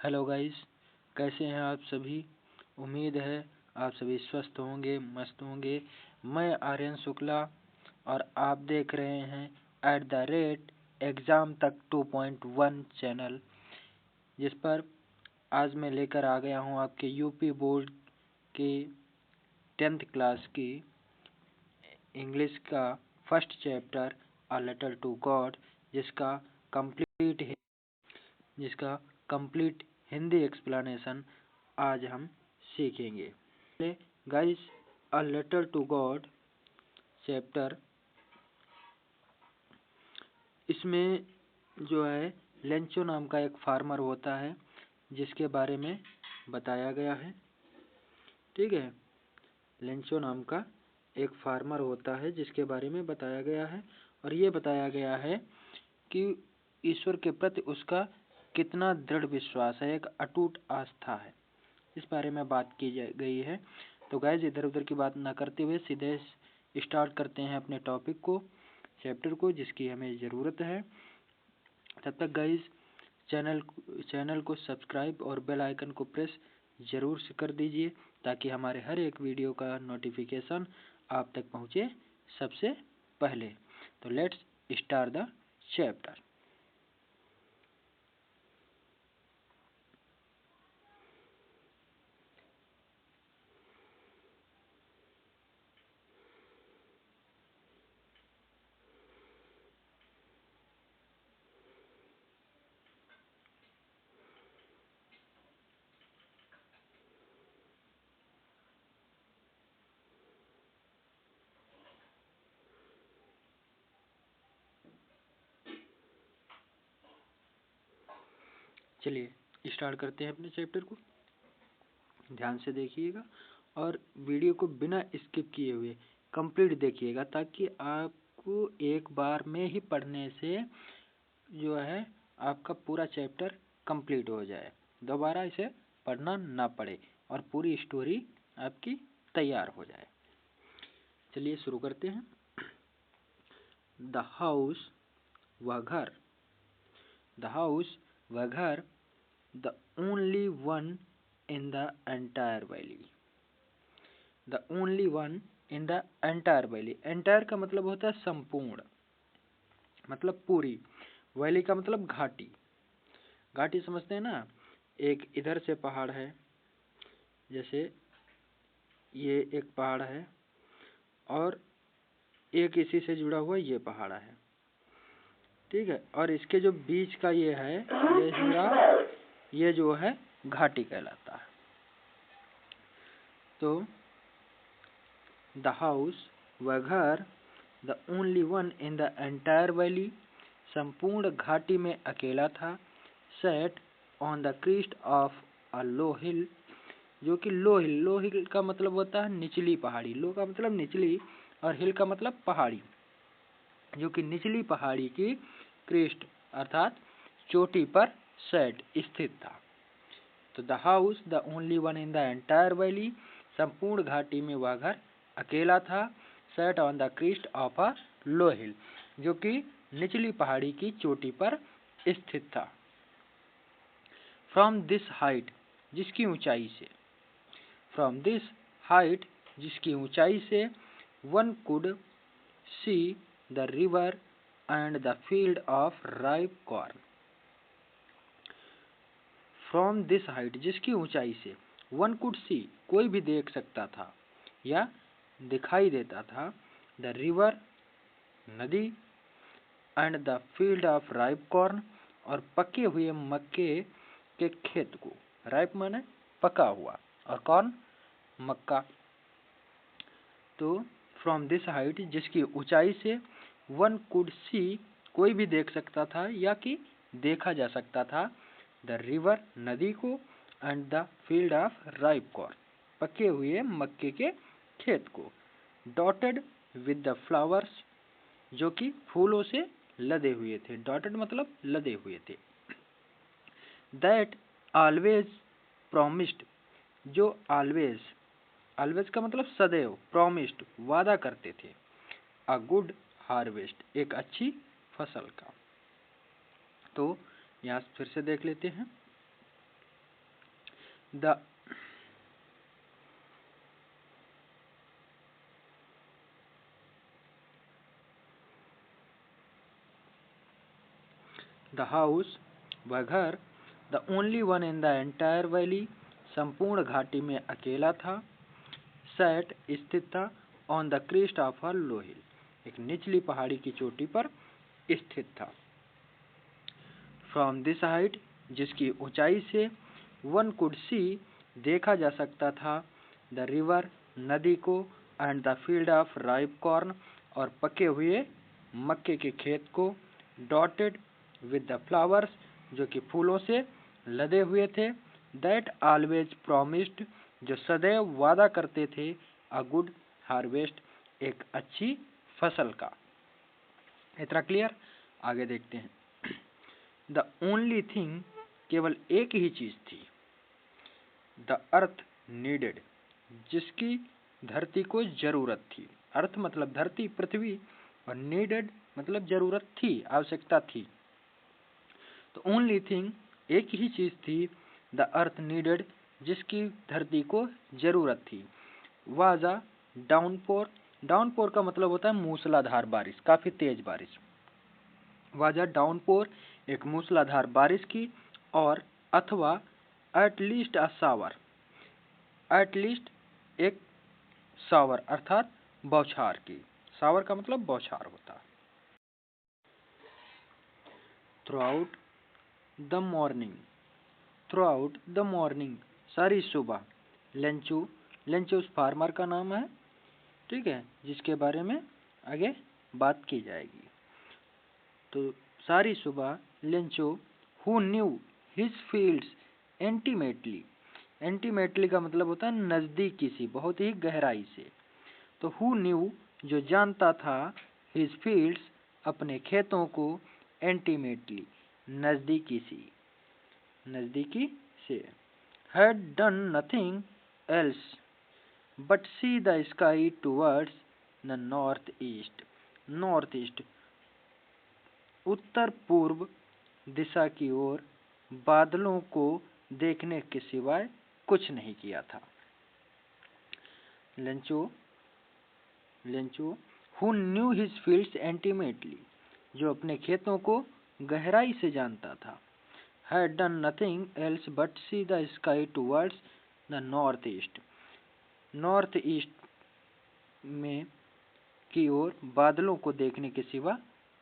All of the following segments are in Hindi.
हेलो गाइस, कैसे हैं आप सभी। उम्मीद है आप सभी स्वस्थ होंगे, मस्त होंगे। मैं आर्यन शुक्ला और आप देख रहे हैं @एग्जाम तक 2.1 चैनल, जिस पर आज मैं लेकर आ गया हूं आपके यूपी बोर्ड के 10th क्लास की इंग्लिश का first chapter a letter to God, जिसका कंप्लीट हिंदी एक्सप्लेनेशन आज हम सीखेंगे। Guys, a letter to God chapter, इसमें जो है लेंचो नाम का एक फार्मर होता है जिसके बारे में बताया गया है। ठीक है, लेंचो नाम का एक फार्मर होता है जिसके बारे में बताया गया है और ये बताया गया है कि ईश्वर के प्रति उसका कितना दृढ़ विश्वास है, एक अटूट आस्था है। इस बारे में बात की गई है। तो गाइज, इधर उधर की बात ना करते हुए सीधे स्टार्ट करते हैं अपने टॉपिक को, चैप्टर को, जिसकी हमें ज़रूरत है। तब तक गाइज चैनल को सब्सक्राइब और बेल आइकन को प्रेस जरूर से कर दीजिए ताकि हमारे हर एक वीडियो का नोटिफिकेशन आप तक पहुँचे सबसे पहले। तो लेट्स स्टार्ट द चैप्टर। चलिए स्टार्ट करते हैं अपने चैप्टर को। ध्यान से देखिएगा और वीडियो को बिना स्किप किए हुए कंप्लीट देखिएगा ताकि आपको एक बार में ही पढ़ने से जो है आपका पूरा चैप्टर कंप्लीट हो जाए, दोबारा इसे पढ़ना ना पड़े और पूरी स्टोरी आपकी तैयार हो जाए। चलिए शुरू करते हैं। द हाउस वह घर, द हाउस वह घर, the only one in the entire valley, the only one in the entire valley. Entire का मतलब होता है संपूर्ण, मतलब पूरी। वैली का मतलब घाटी। घाटी समझते हैं ना, एक इधर से पहाड़ है, जैसे ये एक पहाड़ है और एक इसी से जुड़ा हुआ ये पहाड़ है। ठीक है, और इसके जो बीच का ये है, ये जो है घाटी कहलाता है। तो द हाउस वह घर, the only one in the entire valley, संपूर्ण घाटी में अकेला था। Set on the crest of a low hill, जो कि लो हिल का मतलब होता है निचली पहाड़ी। लो का मतलब निचली और हिल का मतलब पहाड़ी, जो कि निचली पहाड़ी की क्रीस्ट अर्थात चोटी पर सेट स्थित था। तो the house the only one in the entire valley, संपूर्ण घाटी में वह घर अकेला था। Set on the crest of a low hill, जो कि निचली पहाड़ी की चोटी पर स्थित था। फ्रॉम दिस हाइट, जिसकी ऊंचाई से, फ्रॉम दिस हाइट जिसकी ऊंचाई से, one could see the river and the field of ripe corn. From this height जिसकी ऊंचाई से, वन कुड सी कोई भी देख सकता था या दिखाई देता था, द रिवर नदी, and the field of ripe corn और पके हुए मक्के के खेत को। राइप माने पका हुआ और कॉर्न मक्का। तो फ्रॉम दिस हाइट जिसकी ऊंचाई से, वन कुड सी कोई भी देख सकता था या कि देखा जा सकता था, द रिवर नदी को, and the field of ripe corn पके हुए मक्के के खेत को। डॉटेड विद द फ्लावर्स, जो कि फूलों से लदे हुए थे। डॉटेड मतलब लदे हुए थे। दैट ऑलवेज प्रोमिस्ड, जो ऑलवेज, ऑलवेज का मतलब सदैव, प्रोमिस्ड वादा करते थे, अ गुड हार्वेस्ट एक अच्छी फसल का। तो यहाँ फिर से देख लेते हैं। The house, वह घर, the only one in the entire valley, संपूर्ण घाटी में अकेला था, sat, स्थित था, on the crest of a low hill, एक निचली पहाड़ी की चोटी पर स्थित था। From this height, जिसकी ऊंचाई से one could see, देखा जा सकता था, the river, नदी को, and the field of ripe corn, और पके हुए मक्के के खेत को, dotted with the flowers, जो कि फूलों से लदे हुए थे, that always promised, जो सदैव वादा करते थे, a good harvest, एक अच्छी फसल का। इतना क्लियर? आगे देखते हैं। The only thing, केवल एक ही चीज थी, the earth needed, जिसकी धरती को जरूरत थी। अर्थ मतलब धरती, पृथ्वी, और needed मतलब जरूरत थी, आवश्यकता थी। तो ओनली थिंग, एक ही चीज थी, द अर्थ नीडेड, जिसकी धरती को जरूरत थी, वाज अ डाउनपोर। डाउनपोर का मतलब होता है मूसलाधार बारिश, काफी तेज बारिश। वाज अ डाउनपोर, एक मूसलाधार बारिश की, और अथवा एटलीस्ट अ शावर, एटलीस्ट एक शावर अर्थात बौछार की। शावर का मतलब बौछार होता है। Throughout the morning, throughout the morning, सारी सुबह। लेंचू, लेंचू उस फार्मर का नाम है, ठीक है, जिसके बारे में आगे बात की जाएगी। तो सारी सुबह Lencho, who knew his fields intimately, intimately का मतलब होता है नजदीकी सी, बहुत ही गहराई से। तो हु न्यू, जो जानता था, हिज फील्ड्स, अपने खेतों को, इंटीमेटली, नजदीकी सी, नजदीकी से, had done nothing else but see the sky towards the northeast, northeast, उत्तर पूर्व दिशा की ओर बादलों को देखने के सिवाय कुछ नहीं किया था। Lencho, Lencho, who knew his fields intimately, जो अपने खेतों को गहराई से जानता था, had done nothing else but see the sky towards the northeast, north east में की ओर बादलों को देखने के सिवा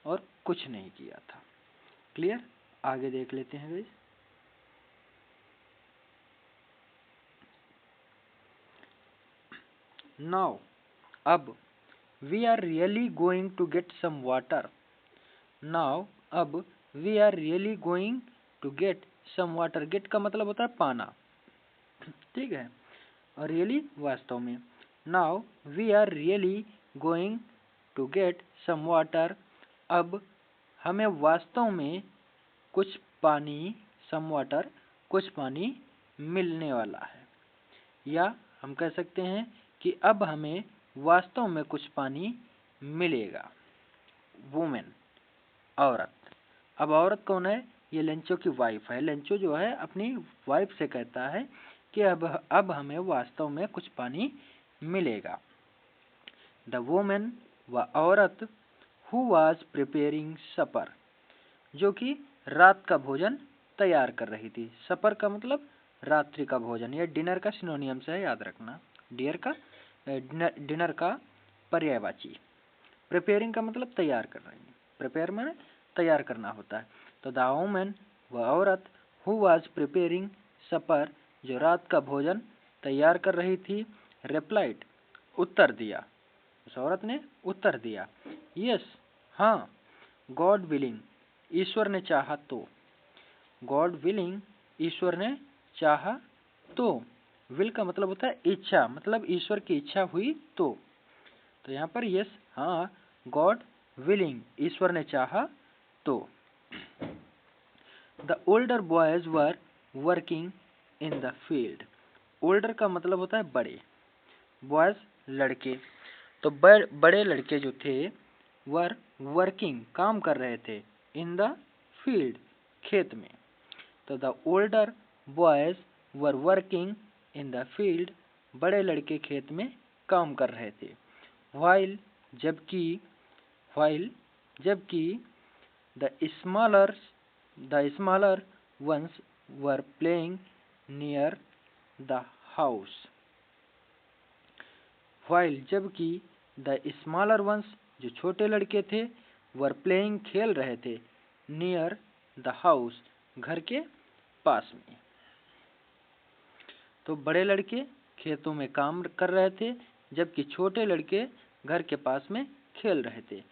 और कुछ नहीं किया था। क्लियर? आगे देख लेते हैं गाइस। नाउ, अब, we are really going to get some water. Now, अब, we are really going to get some water. Get का मतलब होता है पाना, ठीक है, और रियली वास्तव में। Now we are really going to get some water, अब हमें वास्तव में कुछ पानी, सम वाटर, कुछ पानी मिलने वाला है। या हम कह सकते हैं कि अब हमें वास्तव में कुछ पानी मिलेगा। वुमेन, औरत। अब औरत कौन है? ये लेंचो की वाइफ है। लेंचो जो है अपनी वाइफ से कहता है कि अब हमें वास्तव में कुछ पानी मिलेगा। द वुमेन, व औरत, हु वाज प्रिपेयरिंग सपर, जो कि रात का भोजन तैयार कर रही थी। सपर का मतलब रात्रि का भोजन, या डिनर का सिनोनियम से है, याद रखना। डिनर का पर्यायवाची। प्रिपेयरिंग का मतलब तैयार कर रही है। प्रिपेयर में तैयार करना होता है। तो द वुमेन, वह औरत, हु वाज प्रिपेयरिंग सपर, जो रात का भोजन तैयार कर रही थी, रिप्लाइड, उत्तर दिया। उस औरत ने उत्तर दिया, यस, हाँ, गॉड विलिंग, ईश्वर ने चाहा तो। गॉड विलिंग, ईश्वर ने चाहा तो। विल का मतलब होता है इच्छा, मतलब ईश्वर की इच्छा हुई तो। तो यहाँ पर यस, हाँ, गॉड विलिंग, ईश्वर ने चाहा तो। The older boys were working in the field. Older का मतलब होता है बड़े, बॉयज लड़के। तो बड़े लड़के जो थे, वर वर्किंग, काम कर रहे थे, इन द फील्ड, खेत में। तो the older boys were working in the field, बड़े लड़के खेत में काम कर रहे थे। व्हाइल जबकि the smaller ones were playing near the house. While जबकि द स्मॉलर वंस जो छोटे लड़के थे, वर प्लेइंग खेल रहे थे, नियर द हाउस घर के पास में। तो बड़े लड़के खेतों में काम कर रहे थे, जबकि छोटे लड़के घर के पास में खेल रहे थे।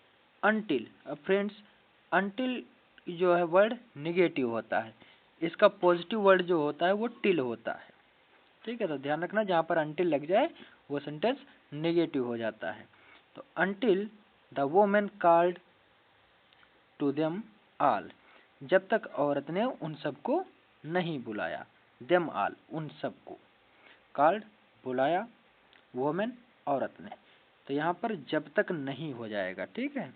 अनटिल, अब फ्रेंड्स अनटिल जो है वर्ड निगेटिव होता है, इसका पॉजिटिव वर्ड जो होता है वो टिल होता है। ठीक है, तो ध्यान रखना जहाँ पर अनटिल लग जाए वो सेंटेंस निगेटिव हो जाता है। तो until the women called to them all, जब तक औरत ने उन सबको नहीं बुलाया। देम ऑल, उन सबको। कॉल्ड, बुलाया, वोमेन, औरत ने। तो यहाँ पर जब तक नहीं हो जाएगा। ठीक है,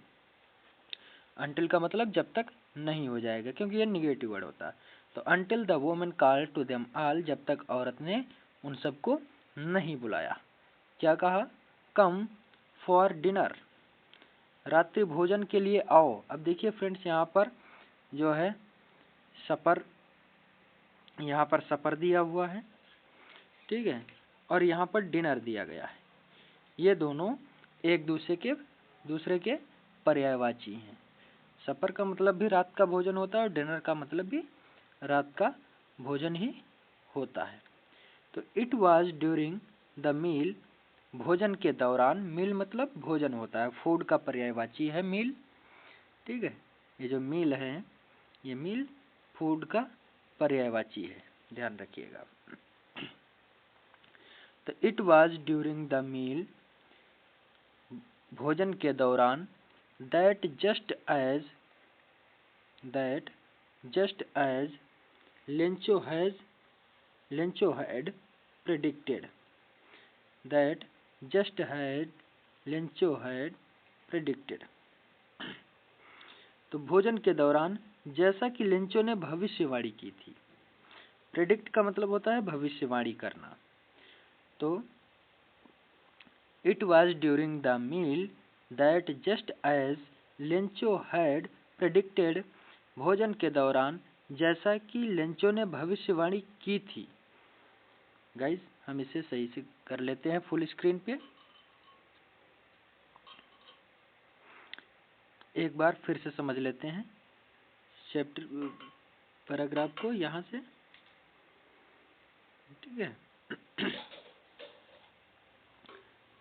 अनटिल का मतलब जब तक नहीं हो जाएगा, क्योंकि ये निगेटिव वर्ड होता है। तो until the women called to them all, जब तक औरत ने उन सबको नहीं बुलाया। क्या कहा? कम फॉर डिनर, रात्रि भोजन के लिए आओ। अब देखिए फ्रेंड्स, यहाँ पर जो है सपर, यहाँ पर सपर दिया हुआ है, ठीक है, और यहाँ पर डिनर दिया गया है। ये दोनों एक दूसरे के पर्यायवाची हैं। सपर का मतलब भी रात का भोजन होता है और डिनर का मतलब भी रात का भोजन ही होता है। तो it was during the meal, भोजन के दौरान। मील मतलब भोजन होता है, फूड का पर्यायवाची है मील। ठीक है, ये जो मील है, ये मील फूड का पर्यायवाची है, ध्यान रखिएगा। तो it was during the meal, भोजन के दौरान, that just as Lencho had predicted, that just had Lencho had predicted. तो भोजन के दौरान, जैसा कि लेंचो ने भविष्यवाणी की थी। प्रेडिक्ट का मतलब होता है भविष्यवाणी करना। तो it was during the meal that just as Lencho had predicted, भोजन के दौरान जैसा कि लेंचो ने भविष्यवाणी की थी। गाइस, हम इसे सही से कर लेते हैं फुल स्क्रीन पे। एक बार फिर से समझ लेते हैं चैप्टर पैराग्राफ को यहाँ से। ठीक है,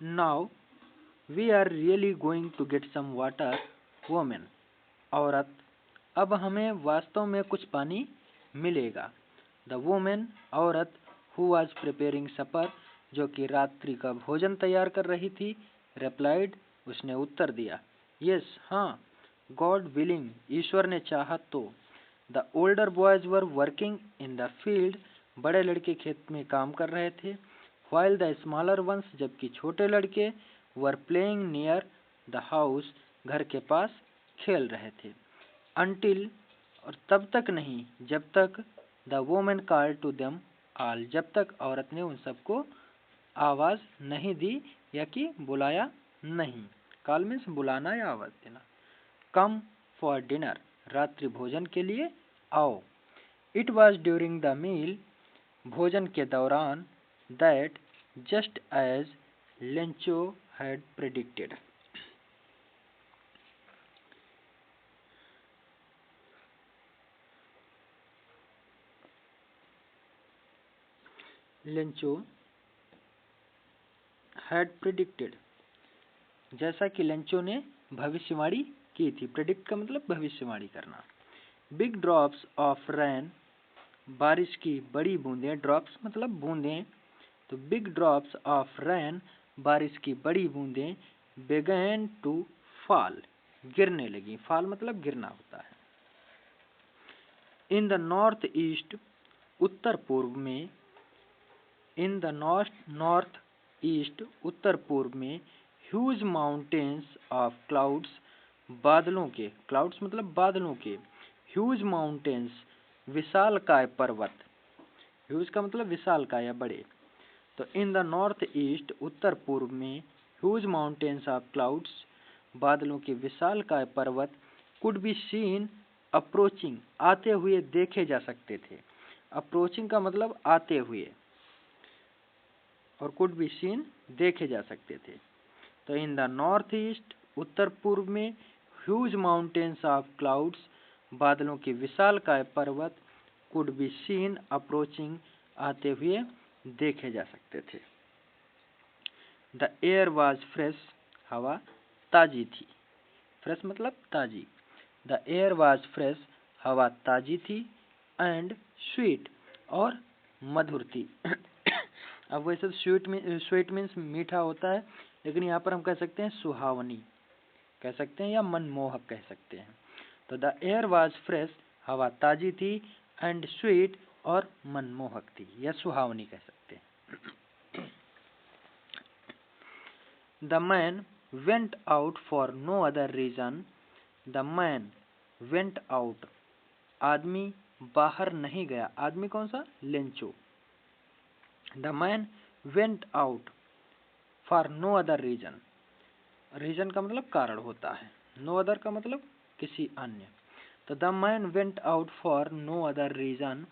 now we are really going to get some water women, औरत, अब हमें वास्तव में कुछ पानी मिलेगा। द वोमेन, औरत, हु वाज प्रिपेयरिंग सपर, जो कि रात्रि का भोजन तैयार कर रही थी, रिप्लाइड, उसने उत्तर दिया, यस, हाँ, गॉड विलिंग, ईश्वर ने चाहा तो। The older boys were working in the field, बड़े लड़के खेत में काम कर रहे थे। व्हाइल द स्मॉलर वंस, जबकि छोटे लड़के, were playing near the house, घर के पास खेल रहे थे। अनटिल, और तब तक नहीं, जब तक, the women called to them all, जब तक औरत ने उन सबको आवाज नहीं दी या कि बुलाया नहीं। कॉल मीन्स बुलाना या आवाज देना। कम फॉर डिनर, रात्रि भोजन के लिए आओ। It was during the meal, भोजन के दौरान, that just as Lencho had predicted. Lencho had predicted, जैसा कि लेंचो ने भविष्यवाणी की थी। प्रेडिक्ट का मतलब भविष्यवाणी करना। बिग ड्रॉप्स ऑफ रेन, बारिश की बड़ी बूंदें, ड्रॉप्स मतलब बूंदें, तो बिग ड्रॉप्स ऑफ रेन, बारिश की बड़ी बूंदें, बेगन टू फॉल, गिरने लगी। फॉल मतलब गिरना होता है। इन द नॉर्थ ईस्ट, उत्तर पूर्व में, इन द नॉर्थ ईस्ट, उत्तर पूर्व में, ह्यूज माउंटेन्स ऑफ क्लाउड्स, बादलों के, क्लाउड्स मतलब बादलों के, ह्यूज माउंटेन्स, विशालकाय पर्वत, ह्यूज का मतलब विशाल का या बड़े। तो इन द नॉर्थ ईस्ट उत्तर पूर्व में ह्यूज माउंटेन्स ऑफ क्लाउड्स बादलों के विशाल काय पर्वत कुड बी सीन अप्रोचिंग आते हुए देखे जा सकते थे। अप्रोचिंग का मतलब आते हुए और कुड बी सीन देखे जा सकते थे। तो इन द नॉर्थ ईस्ट उत्तर पूर्व में ह्यूज माउंटेन्स ऑफ क्लाउड्स बादलों के विशाल काय पर्वत कुड बी सीन अप्रोचिंग आते हुए देखे जा सकते थे। द एयर वॉज फ्रेश हवा ताजी थी। फ्रेश मतलब ताजी। द एयर वॉज फ्रेश हवा ताजी थी एंड स्वीट और मधुर थी। अब वैसे तो स्वीट मीन्स मीठा होता है, लेकिन यहाँ पर हम कह सकते हैं सुहावनी कह सकते हैं या मनमोहक कह सकते हैं। तो द एयर वॉज फ्रेश हवा ताजी थी एंड स्वीट और मनमोहक थी या सुहावनी कह सकते हैं। The man went out for no other reason. The man went out. आदमी बाहर नहीं गया। आदमी कौन सा? Lencho. The man went out for no other reason. Reason का मतलब कारण होता है, no other का मतलब किसी अन्य। तो the man went out for no other reason.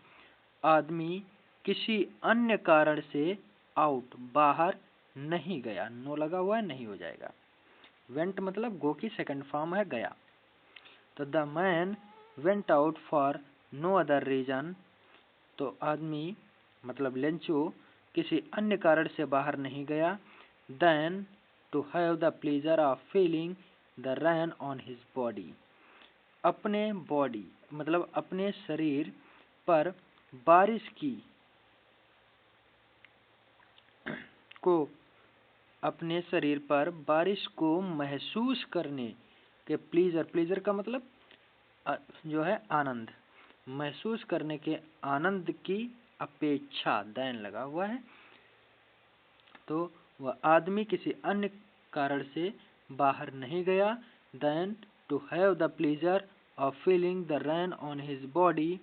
आदमी किसी अन्य कारण से आउट बाहर नहीं गया। नो लगा हुआ है, नहीं हो जाएगा। वेंट मतलब गो की सेकंड फॉर्म है गया। तो the man went out for no other reason. तो आदमी मतलब लेंचो किसी अन्य कारण से बाहर नहीं गया then to have the pleasure of feeling the rain on his body. अपने बॉडी मतलब अपने शरीर पर बारिश की को अपने शरीर पर बारिश को महसूस करने के प्लीजर का मतलब जो है आनंद, महसूस करने के आनंद की अपेक्षा दैन लगा हुआ है। तो वह आदमी किसी अन्य कारण से बाहर नहीं गया then to have the pleasure of feeling the rain on his body.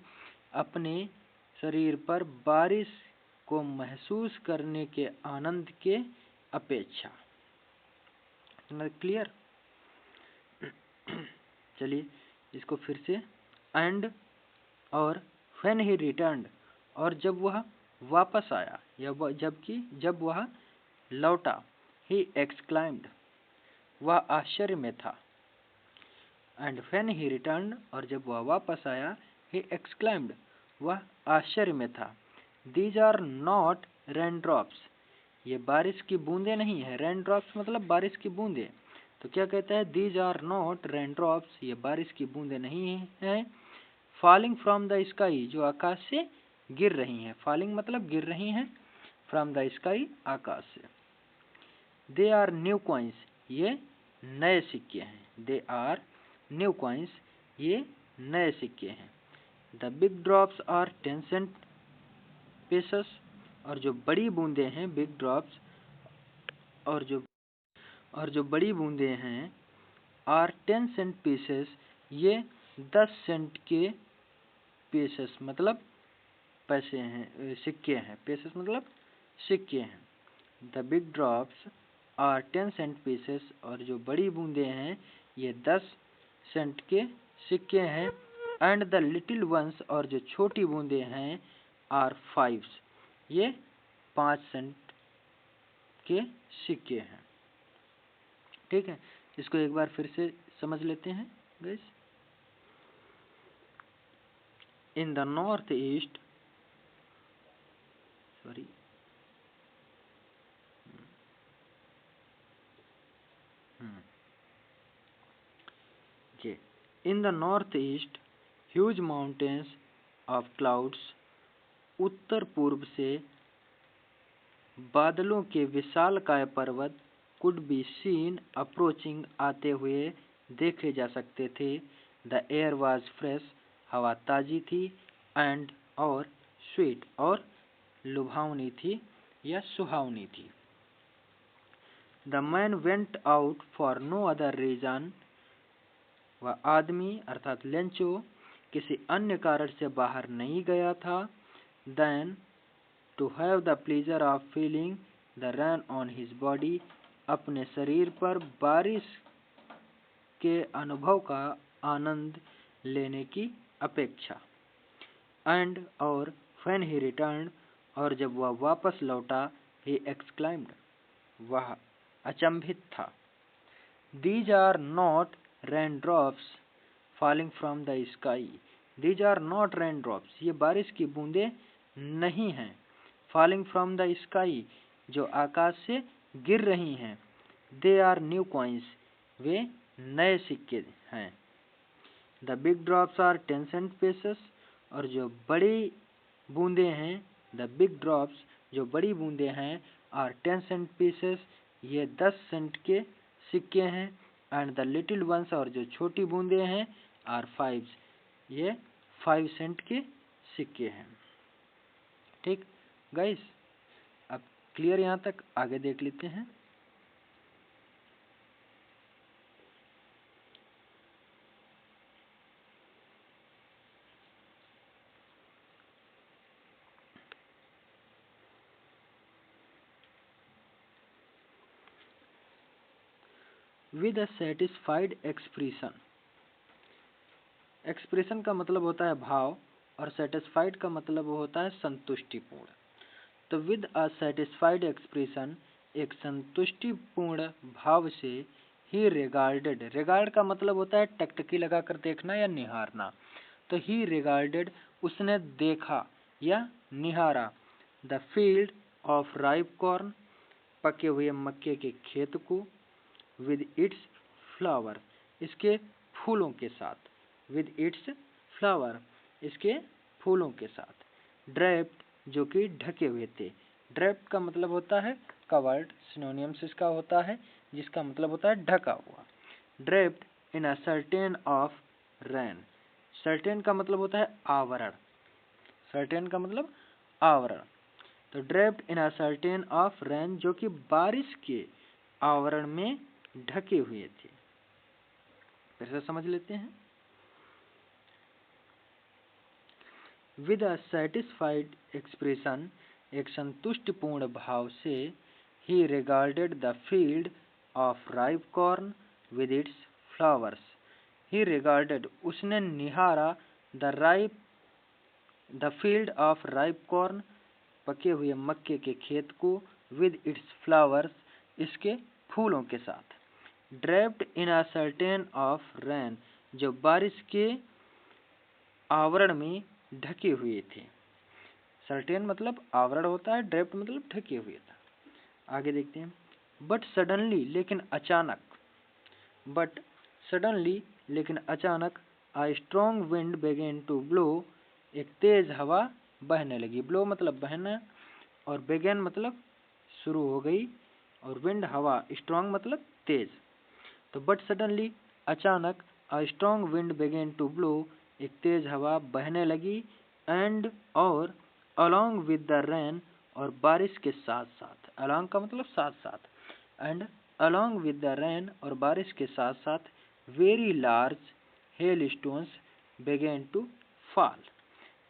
अपने शरीर पर बारिश को महसूस करने के आनंद के अपेक्षा। क्लियर? चलिए इसको फिर से। एंड और व्हेन ही रिटर्न्ड और जब वह वापस आया या जब वह लौटा ही एक्सक्लाइम्ड वह आश्चर्य में था। एंड व्हेन ही रिटर्न्ड और जब वह वापस आया ही एक्सक्लाइम्ड वह आश्चर्य में था। These are not raindrops. ये बारिश की बूंदे नहीं है। रेन ड्रॉप्स मतलब बारिश की बूंदे। तो क्या कहता है? These are not raindrops. ये बारिश की बूंदे नहीं है। फॉलिंग फ्रॉम द स्काई जो आकाश से गिर रही हैं। फॉलिंग मतलब गिर रही हैं। फ्रॉम द स्काई आकाश से। दे आर न्यू कॉइन्स ये नए सिक्के हैं। दे आर न्यू कॉइन्स ये नए सिक्के हैं। The big drops are 10 cent pieces और जो बड़ी बूंदे हैं बिग ड्रॉप्स और जो बड़ी बूंदे हैं आर 10 सेंट पीसेस ये 10 सेंट के पीसेस मतलब पैसे हैं, सिक्के हैं। पीसेस मतलब सिक्के हैं। The big drops are 10 cent pieces और जो बड़ी बूंदे हैं ये 10 सेंट के सिक्के हैं। एंड द लिटिल वंस और जो छोटी बूंदे हैं आर 5 ये 5 सेंट के सिक्के हैं। ठीक है, इसको एक बार फिर से समझ लेते हैं guys. In the north east in the north east huge mountains of clouds उत्तर पूर्व से बादलों के विशालकाय पर्वत कुड बी सीन अप्रोचिंग आते हुए देखे जा सकते थे। द एयर वाज फ्रेश हवा ताजी थी एंड और स्वीट और लुभावनी थी या सुहावनी थी। The man went out for no other reason वह आदमी अर्थात लेंचो किसी अन्य कारण से बाहर नहीं गया था then to have the pleasure of feeling the rain on his body, अपने शरीर पर बारिश के अनुभव का आनंद लेने की अपेक्षा। एंड और व्हेन ही रिटर्न, और जब वह वापस लौटा, ही एक्सक्लाइम्ड, वह अचंभित था। These are not raindrops falling from the sky, these are not raindrops, ये बारिश की बूंदे नहीं हैं। फॉलिंग फ्रॉम द स्काई, जो आकाश से गिर रही हैं। दे आर न्यू कॉइन्स, वे नए सिक्के हैं। The big drops are 10 cent pieces, और जो बड़ी बूंदे हैं, द बिग ड्रॉप्स, जो बड़ी बूंदे हैं, आर 10 सेंट पीसेस, ये 10 सेंट के सिक्के हैं। एंड द लिटिल वंस, और जो छोटी बूंदे हैं, आर 5, ये 5 सेंट के सिक्के हैं। ठीक गाइस, अब क्लियर यहाँ तक? आगे देख लेते हैं। With a satisfied expression, expression का मतलब होता है भाव, और सेटिस्फाइड का मतलब होता है संतुष्टिपूर्ण। तो विद अ सेटिस्फाइड एक्सप्रेशन, एक संतुष्टिपूर्ण भाव से, ही रिगार्डेड, रिगार्ड का मतलब होता है टकटकी लगाकर देखना या निहारना। तो ही रिगार्डेड, उसने देखा या निहारा, the field of ripe corn, पके हुए मक्के के खेत को, विद इट्स फ्लावर, इसके फूलों के साथ, विद इट्स फ्लावर, इसके फूलों के साथ। ड्रेप्ड, जो कि ढके हुए थे। ड्रेप्ड का मतलब होता है कवर्ड, सिनोनियम्स इसका होता है, जिसका मतलब होता है ढका हुआ। Draped in a certain of rain, certain का मतलब होता है आवरण, सर्टेन का मतलब आवरण। तो draped in a certain of rain, जो कि बारिश के आवरण में ढके हुए थे। फिर से समझ लेते हैं। विद अ सेटिस्फाइड एक्सप्रेशन, एक संतुष्टिपूर्ण भाव से, ही regarded the field of ripe corn with its flowers, he regarded, उसने निहारा, the field of ripe corn, पके हुए मक्के के खेत को, विद इट्स फ्लावर्स, इसके फूलों के साथ। Draped in a certain of rain, जो बारिश के आवरण में ढके हुए थे। सर्टेन मतलब आवरण होता है, ड्रेप्ड मतलब ढके हुए था। आगे देखते हैं। बट सडनली, लेकिन अचानक, बट सडनली, लेकिन अचानक, a strong wind began to blow, एक तेज हवा बहने लगी। ब्लो मतलब बहना, और बेगेन मतलब शुरू हो गई, और विंड हवा, स्ट्रॉन्ग मतलब तेज। तो बट सडनली, अचानक, a strong wind began to blow, एक तेज हवा बहने लगी। एंड और, अलोंग विद द रेन, और बारिश के साथ साथ, अलोंग का मतलब साथ साथ, and along with the rain, और बारिश के साथ साथ, very large hailstones began to fall,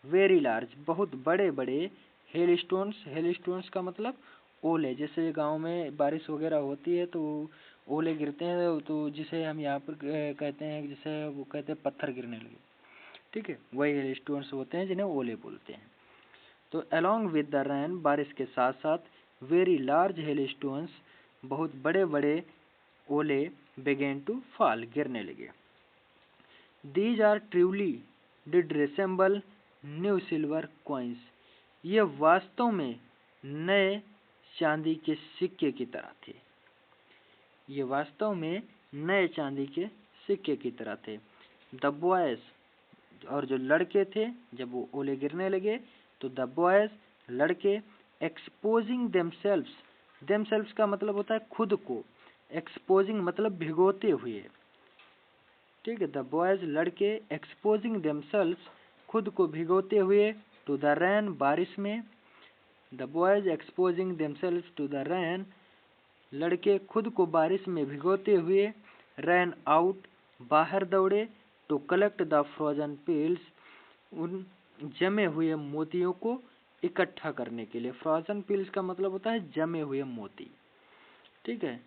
very large, बहुत बड़े बड़े, हेल स्टोन्स का मतलब ओले। जैसे गांव में बारिश वगैरह होती है तो ओले गिरते हैं, तो जिसे हम यहाँ पर कहते हैं, जिसे वो कहते हैं पत्थर गिरने लगे। ठीक है, वही हेल स्टोन्स होते हैं जिन्हें ओले बोलते हैं। तो अलोंग विद द रेन, बारिश के साथ साथ, वेरी लार्ज हेल स्टोन्स, बहुत बड़े बड़े ओले, बेगेन टू फॉल, गिरने लगे। These are truly did resemble new silver coins, ये वास्तव में नए चांदी के सिक्के की तरह थे। ये वास्तव में नए चांदी के सिक्के की तरह थे। द बॉयज, और जो लड़के थे, जब वो ओले गिरने लगे, तो द बॉयज, लड़के, एक्सपोजिंग देमसेल्व्स, देमसेल्व्स का मतलब होता है खुद को, एक्सपोजिंग मतलब भिगोते हुए। ठीक है, द बॉयज, लड़के, एक्सपोजिंग देमसेल्व्स, खुद को भिगोते हुए, टू द रेन, बारिश में। The boys exposing themselves to the rain, लड़के खुद को बारिश में भिगोते हुए, रैन आउट, बाहर दौड़े, to collect the frozen pearls, उन जमे हुए मोतियों को इकट्ठा करने के लिए। फ्रोजन पिल्स का मतलब होता है जमे हुए मोती, ठीक है।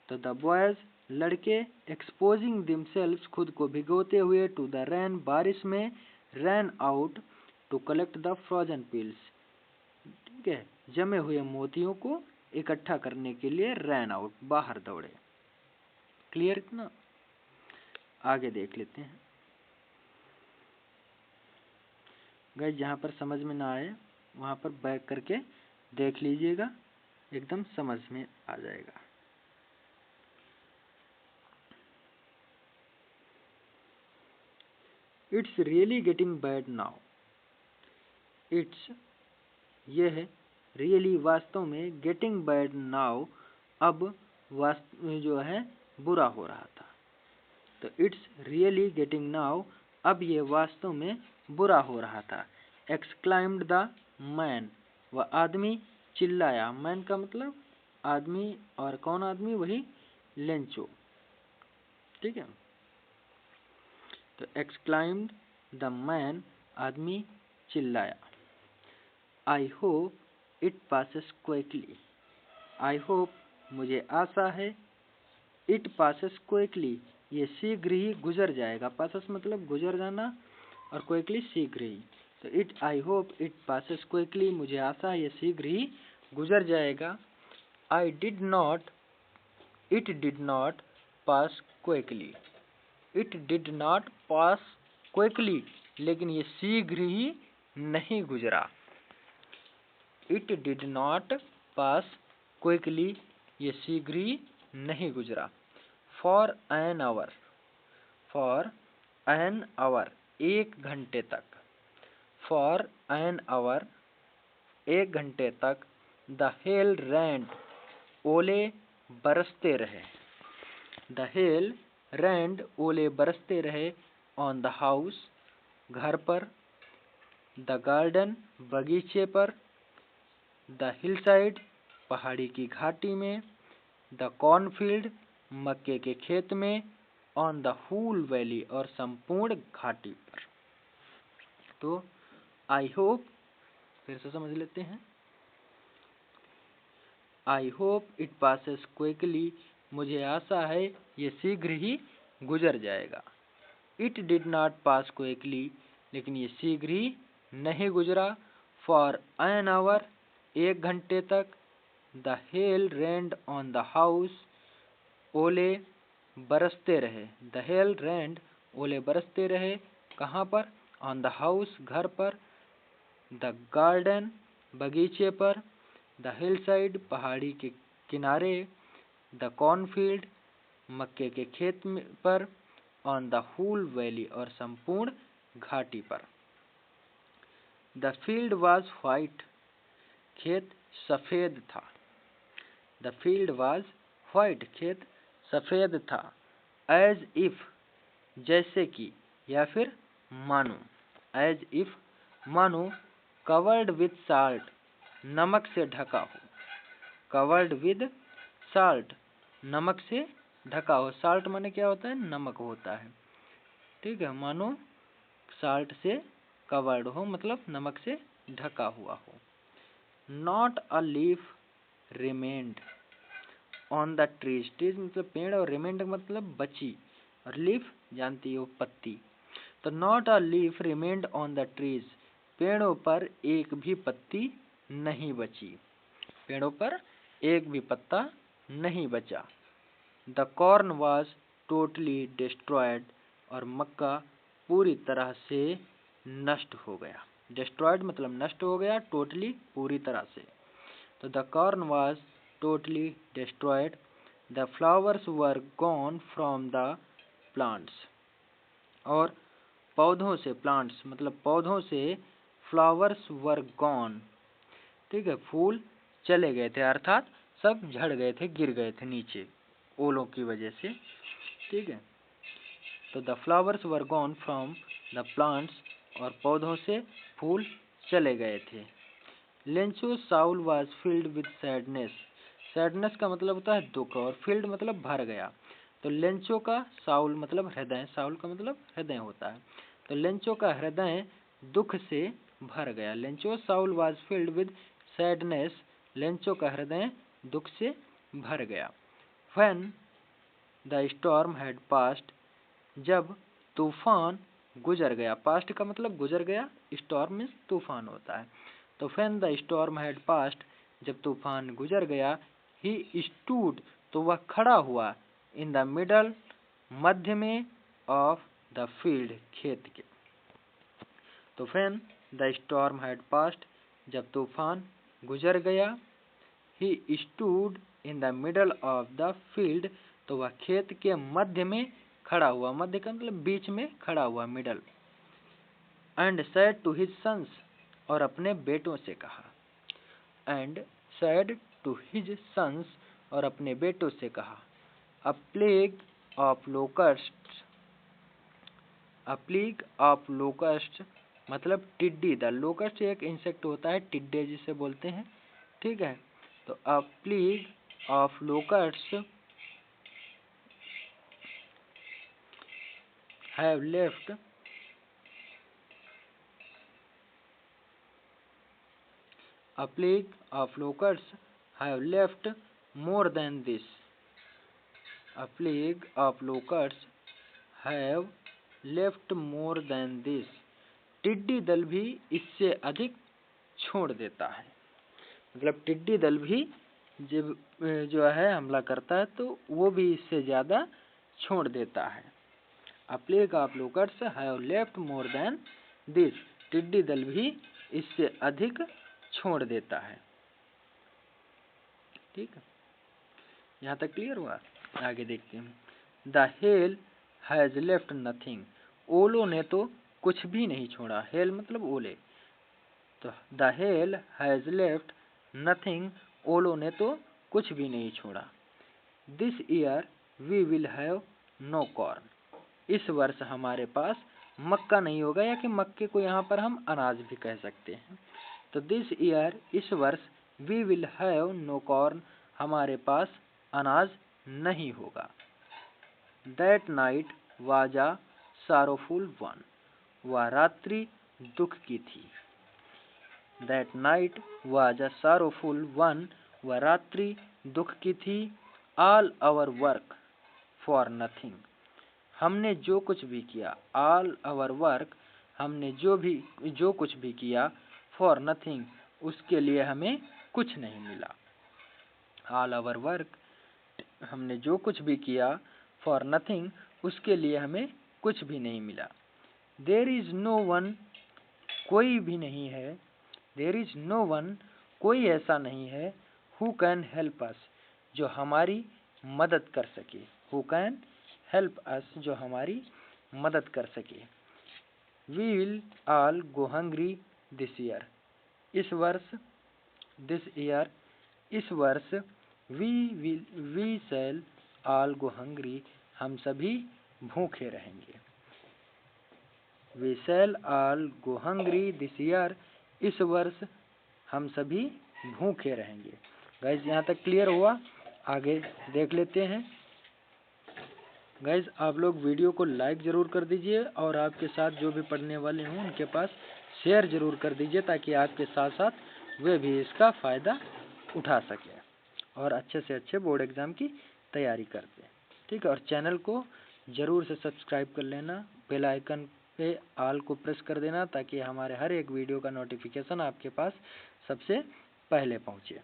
तो द बॉयज, लड़के, एक्सपोजिंग दिमसेल्व्स, खुद को भिगोते हुए, टू द रेन, बारिश में, ran out to collect the frozen pearls, ठीक है, जमे हुए मोतियों को इकट्ठा करने के लिए रैन आउट, बाहर दौड़े। क्लियर इतना? आगे देख लेते हैं। गाइस जहाँ पर समझ में ना आए वहाँ पर बैक करके देख लीजिएगा, एकदम समझ में आ जाएगा। It's really getting bad now. It's, ये है, रियली, वास्तव में, गेटिंग बैड नाउ, अब जो है बुरा हो रहा था। तो इट्स रियली गेटिंग नाउ, अब ये वास्तव में बुरा हो रहा था। एक्सक्लाइम्ड द मैन, वह आदमी चिल्लाया। मैन का मतलब आदमी, और कौन आदमी? वही लेंचो, ठीक है। तो एक्सक्लाइम्ड द मैन, आदमी चिल्लाया। I hope it passes quickly, I hope, मुझे आशा है, इट पासेस क्विकली, ये शीघ्र ही गुजर जाएगा। पासेस मतलब गुजर जाना, और क्विकली शीघ्र ही। तो it, I hope it passes quickly, मुझे आशा है ये शीघ्र ही गुजर जाएगा। I did not, it did not pass quickly, it did not pass quickly, लेकिन ये शीघ्र ही नहीं गुजरा। It did not pass quickly, ये शीघ्र ही नहीं गुजरा। For an hour, for an hour, एक घंटे तक। फॉर एन आवर, एक घंटे तक। द हेल रेंड, ओले बरसते रहे। द हेल रेंड, ओले बरसते रहे। ऑन द हाउस, घर पर। द गार्डन, बगीचे पर। द हिलसाइड, पहाड़ी की घाटी में। द कॉर्नफील्ड, मक्के के खेत में। ऑन द होल वैली, और संपूर्ण घाटी पर। तो आई होप, फिर से समझ लेते हैं। I hope it passes quickly, मुझे आशा है ये शीघ्र ही गुजर जाएगा। It did not pass quickly, लेकिन ये शीघ्र ही नहीं गुजरा। फॉर एन आवर, एक घंटे तक। The hail rained on the house, ओले बरसते रहे। द हेल रेंड, ओले बरसते रहे। कहाँ पर? ऑन द हाउस, घर पर। द गार्डन, बगीचे पर। द हिलसाइड, पहाड़ी के किनारे। द कॉर्नफील्ड, मक्के के खेत पर। ऑन द होल वैली, और संपूर्ण घाटी पर। द फील्ड वाज व्हाइट, खेत सफेद था। द फील्ड वाज व्हाइट, खेत सफेद था। एज इफ, जैसे कि, या फिर मानो। एज इफ, मानो। कवर्ड विथ साल्ट, नमक से ढका हो। कवर्ड विद साल्ट, नमक से ढका हो। साल्ट माने क्या होता है? नमक होता है, ठीक है। मानो साल्ट से कवर्ड हो, मतलब नमक से ढका हुआ हो। Not a leaf remained on the trees, trees मतलब पेड़, और रिमेंड मतलब बची, और लीफ जानती हो, पत्ती। तो not a leaf remained on the trees, पेड़ों पर एक भी पत्ती नहीं बची। पेड़ों पर एक भी पत्ता नहीं बचा। The corn was totally destroyed, और मक्का पूरी तरह से नष्ट हो गया। डिस्ट्रॉयड मतलब नष्ट हो गया, टोटली पूरी तरह से। तो the corn was totally destroyed. The flowers were gone from the plants, और पौधों से, प्लांट्स मतलब पौधों से, फ्लावर्स वर गॉन, ठीक है, फूल चले गए थे, अर्थात सब झड़ गए थे, गिर गए थे नीचे ओलों की वजह से, ठीक है। तो the flowers were gone from the plants, और पौधों से फूल चले गए थे। Lencho Saul was filled with sadness, sadness का मतलब होता है दुख, और फील्ड मतलब भर गया। तो लेंचो का, साउल मतलब हृदय, साउल का मतलब हृदय होता है। तो लेंचो का हृदय दुख से भर गया। Lencho's soul was filled with sadness, Lencho का हृदय दुख से भर गया। When the storm had passed, जब तूफान गुजर गया, पास्ट का मतलब गुजर गया, स्टॉर्म मीन्स तूफान होता है। तो when the storm had passed, जब तूफान गुजर गया, ही स्टूड, तो वह खड़ा हुआ, इन द मिडल, मध्य में, ऑफ द फील्ड, खेत के। तो when the storm had passed, जब तूफान गुजर गया, he stood in the middle of the field, तो वह खेत के मध्य में खड़ा हुआ, मध्य का मतलब बीच में खड़ा हुआ, middle. And said to his sons, और अपने बेटों से कहा। And said to his sons, और अपने बेटों से कहा। A plague of locust, a plague of locust मतलब टिड्डी। द लोकस्ट एक इंसेक्ट होता है, टिड्डे जिसे बोलते हैं, ठीक है। तो अ plague of locust have left, a plague of locusts have left more than this. A plague of locusts have left more than this. टिड्डी दल भी इससे अधिक छोड़ देता है, मतलब टिड्डी दल भी जब जो है हमला करता है तो वो भी इससे ज्यादा छोड़ देता है। A plague of locusts have left more than this. टिड्डी दल भी इससे अधिक छोड़ देता है, ठीक है। यहाँ तक क्लियर हुआ? आगे देखते हैं। The hail has left nothing, ओलों ने तो कुछ भी नहीं छोड़ा, हेल मतलब ओले। तो the hail has left nothing, ओलों ने तो कुछ भी नहीं छोड़ा। This year we will have no corn, इस वर्ष हमारे पास मक्का नहीं होगा, या कि मक्के को यहाँ पर हम अनाज भी कह सकते हैं। तो दिस ईयर, इस वर्ष, we will have no corn, हमारे पास अनाज नहीं होगा। That night was a sorrowful one, वह रात्रि दुख की थी। That night was a sorrowful one, वह रात्रि दुख की थी। All our work for nothing, हमने जो कुछ भी किया, ऑल आवर वर्क, हमने जो कुछ भी किया, फॉर नथिंग, उसके लिए हमें कुछ नहीं मिला। ऑल आवर वर्क, हमने जो कुछ भी किया, फॉर नथिंग, उसके लिए हमें कुछ भी नहीं मिला। देयर इज नो वन, कोई भी नहीं है। देयर इज नो वन, कोई ऐसा नहीं है। हु कैन हेल्प अस, जो हमारी मदद कर सके। हु कैन हेल्प अस, जो हमारी मदद कर सके। We will all go hungry this year, इस वर्ष, दिस ईयर, इस वर्ष, we shall all go hungry, हम सभी भूखे रहेंगे। We shall all go hungry this year, इस वर्ष हम सभी भूखे रहेंगे। गाइज यहाँ तक क्लियर हुआ? आगे देख लेते हैं। गाइज आप लोग वीडियो को लाइक ज़रूर कर दीजिए और आपके साथ जो भी पढ़ने वाले हों उनके पास शेयर ज़रूर कर दीजिए, ताकि आपके साथ साथ वे भी इसका फ़ायदा उठा सकें और अच्छे से अच्छे बोर्ड एग्ज़ाम की तैयारी करते हैं, ठीक है। और चैनल को ज़रूर से सब्सक्राइब कर लेना, बेल आइकन पे ऑल को प्रेस कर देना, ताकि हमारे हर एक वीडियो का नोटिफिकेशन आपके पास सबसे पहले पहुँचे।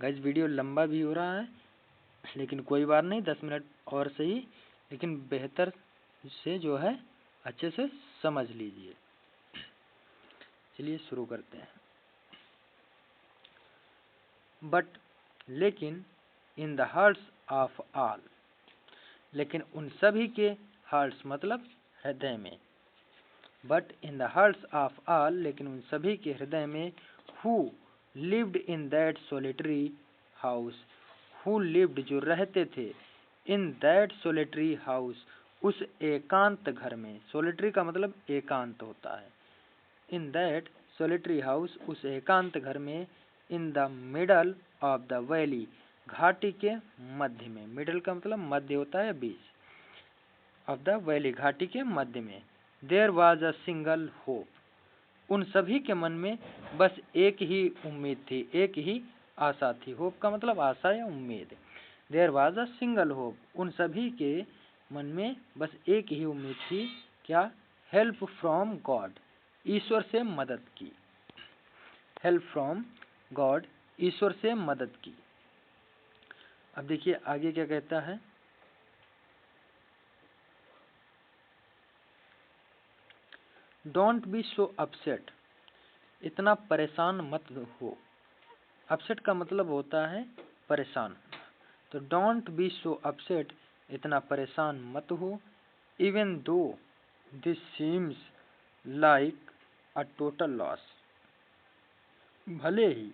गाइज वीडियो लंबा भी हो रहा है, लेकिन कोई बात नहीं, 10 मिनट और सही, लेकिन बेहतर से जो है अच्छे से समझ लीजिए। चलिए शुरू करते हैं। बट, लेकिन, in the hearts of all, लेकिन उन सभी के हार्ट्स मतलब हृदय में। But in the hearts of all, लेकिन उन सभी के हृदय में। Who lived in that solitary house, who lived जो रहते थे, इन दैट सोलिटरी हाउस उस एकांत घर में। सोलिटरी का मतलब एकांत होता है। इन दैट सोलिटरी हाउस उस एकांत घर में। In the middle of the valley, घाटी के मध्य में। मिडल का मतलब मध्य होता है, बीच। ऑफ द वैली, घाटी के मध्य में। There was a single hope, उन सभी के मन में बस एक ही उम्मीद थी, एक ही आशा थी। होप का मतलब आशा या उम्मीद। There was a single hope, उन सभी के मन में बस एक ही उम्मीद थी, क्या? हेल्प फ्रॉम गॉड, ईश्वर से मदद की। हेल्प फ्रॉम गॉड, ईश्वर से मदद की। अब देखिए आगे क्या कहता है। डोंट बी सो अपसेट, इतना परेशान मत हो। अपसेट का मतलब होता है परेशान। तो डोंट बी सो अपसेट, इतना परेशान मत हो। Even though this seems like a total loss, भले ही,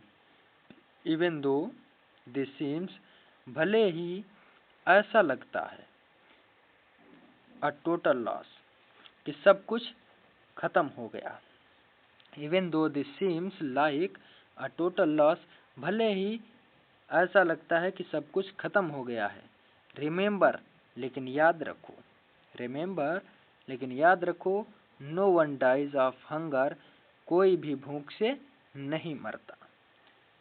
इवन दो दिस सीम्स, भले ही ऐसा लगता है, अ टोटल लॉस, कि सब कुछ खत्म हो गया। Even though this seems like a total loss, भले ही ऐसा लगता है कि सब कुछ खत्म हो गया है। रिमेंबर, लेकिन याद रखो। रिमेंबर, लेकिन याद रखो। No one dies of hunger, कोई भी भूख से नहीं मरता।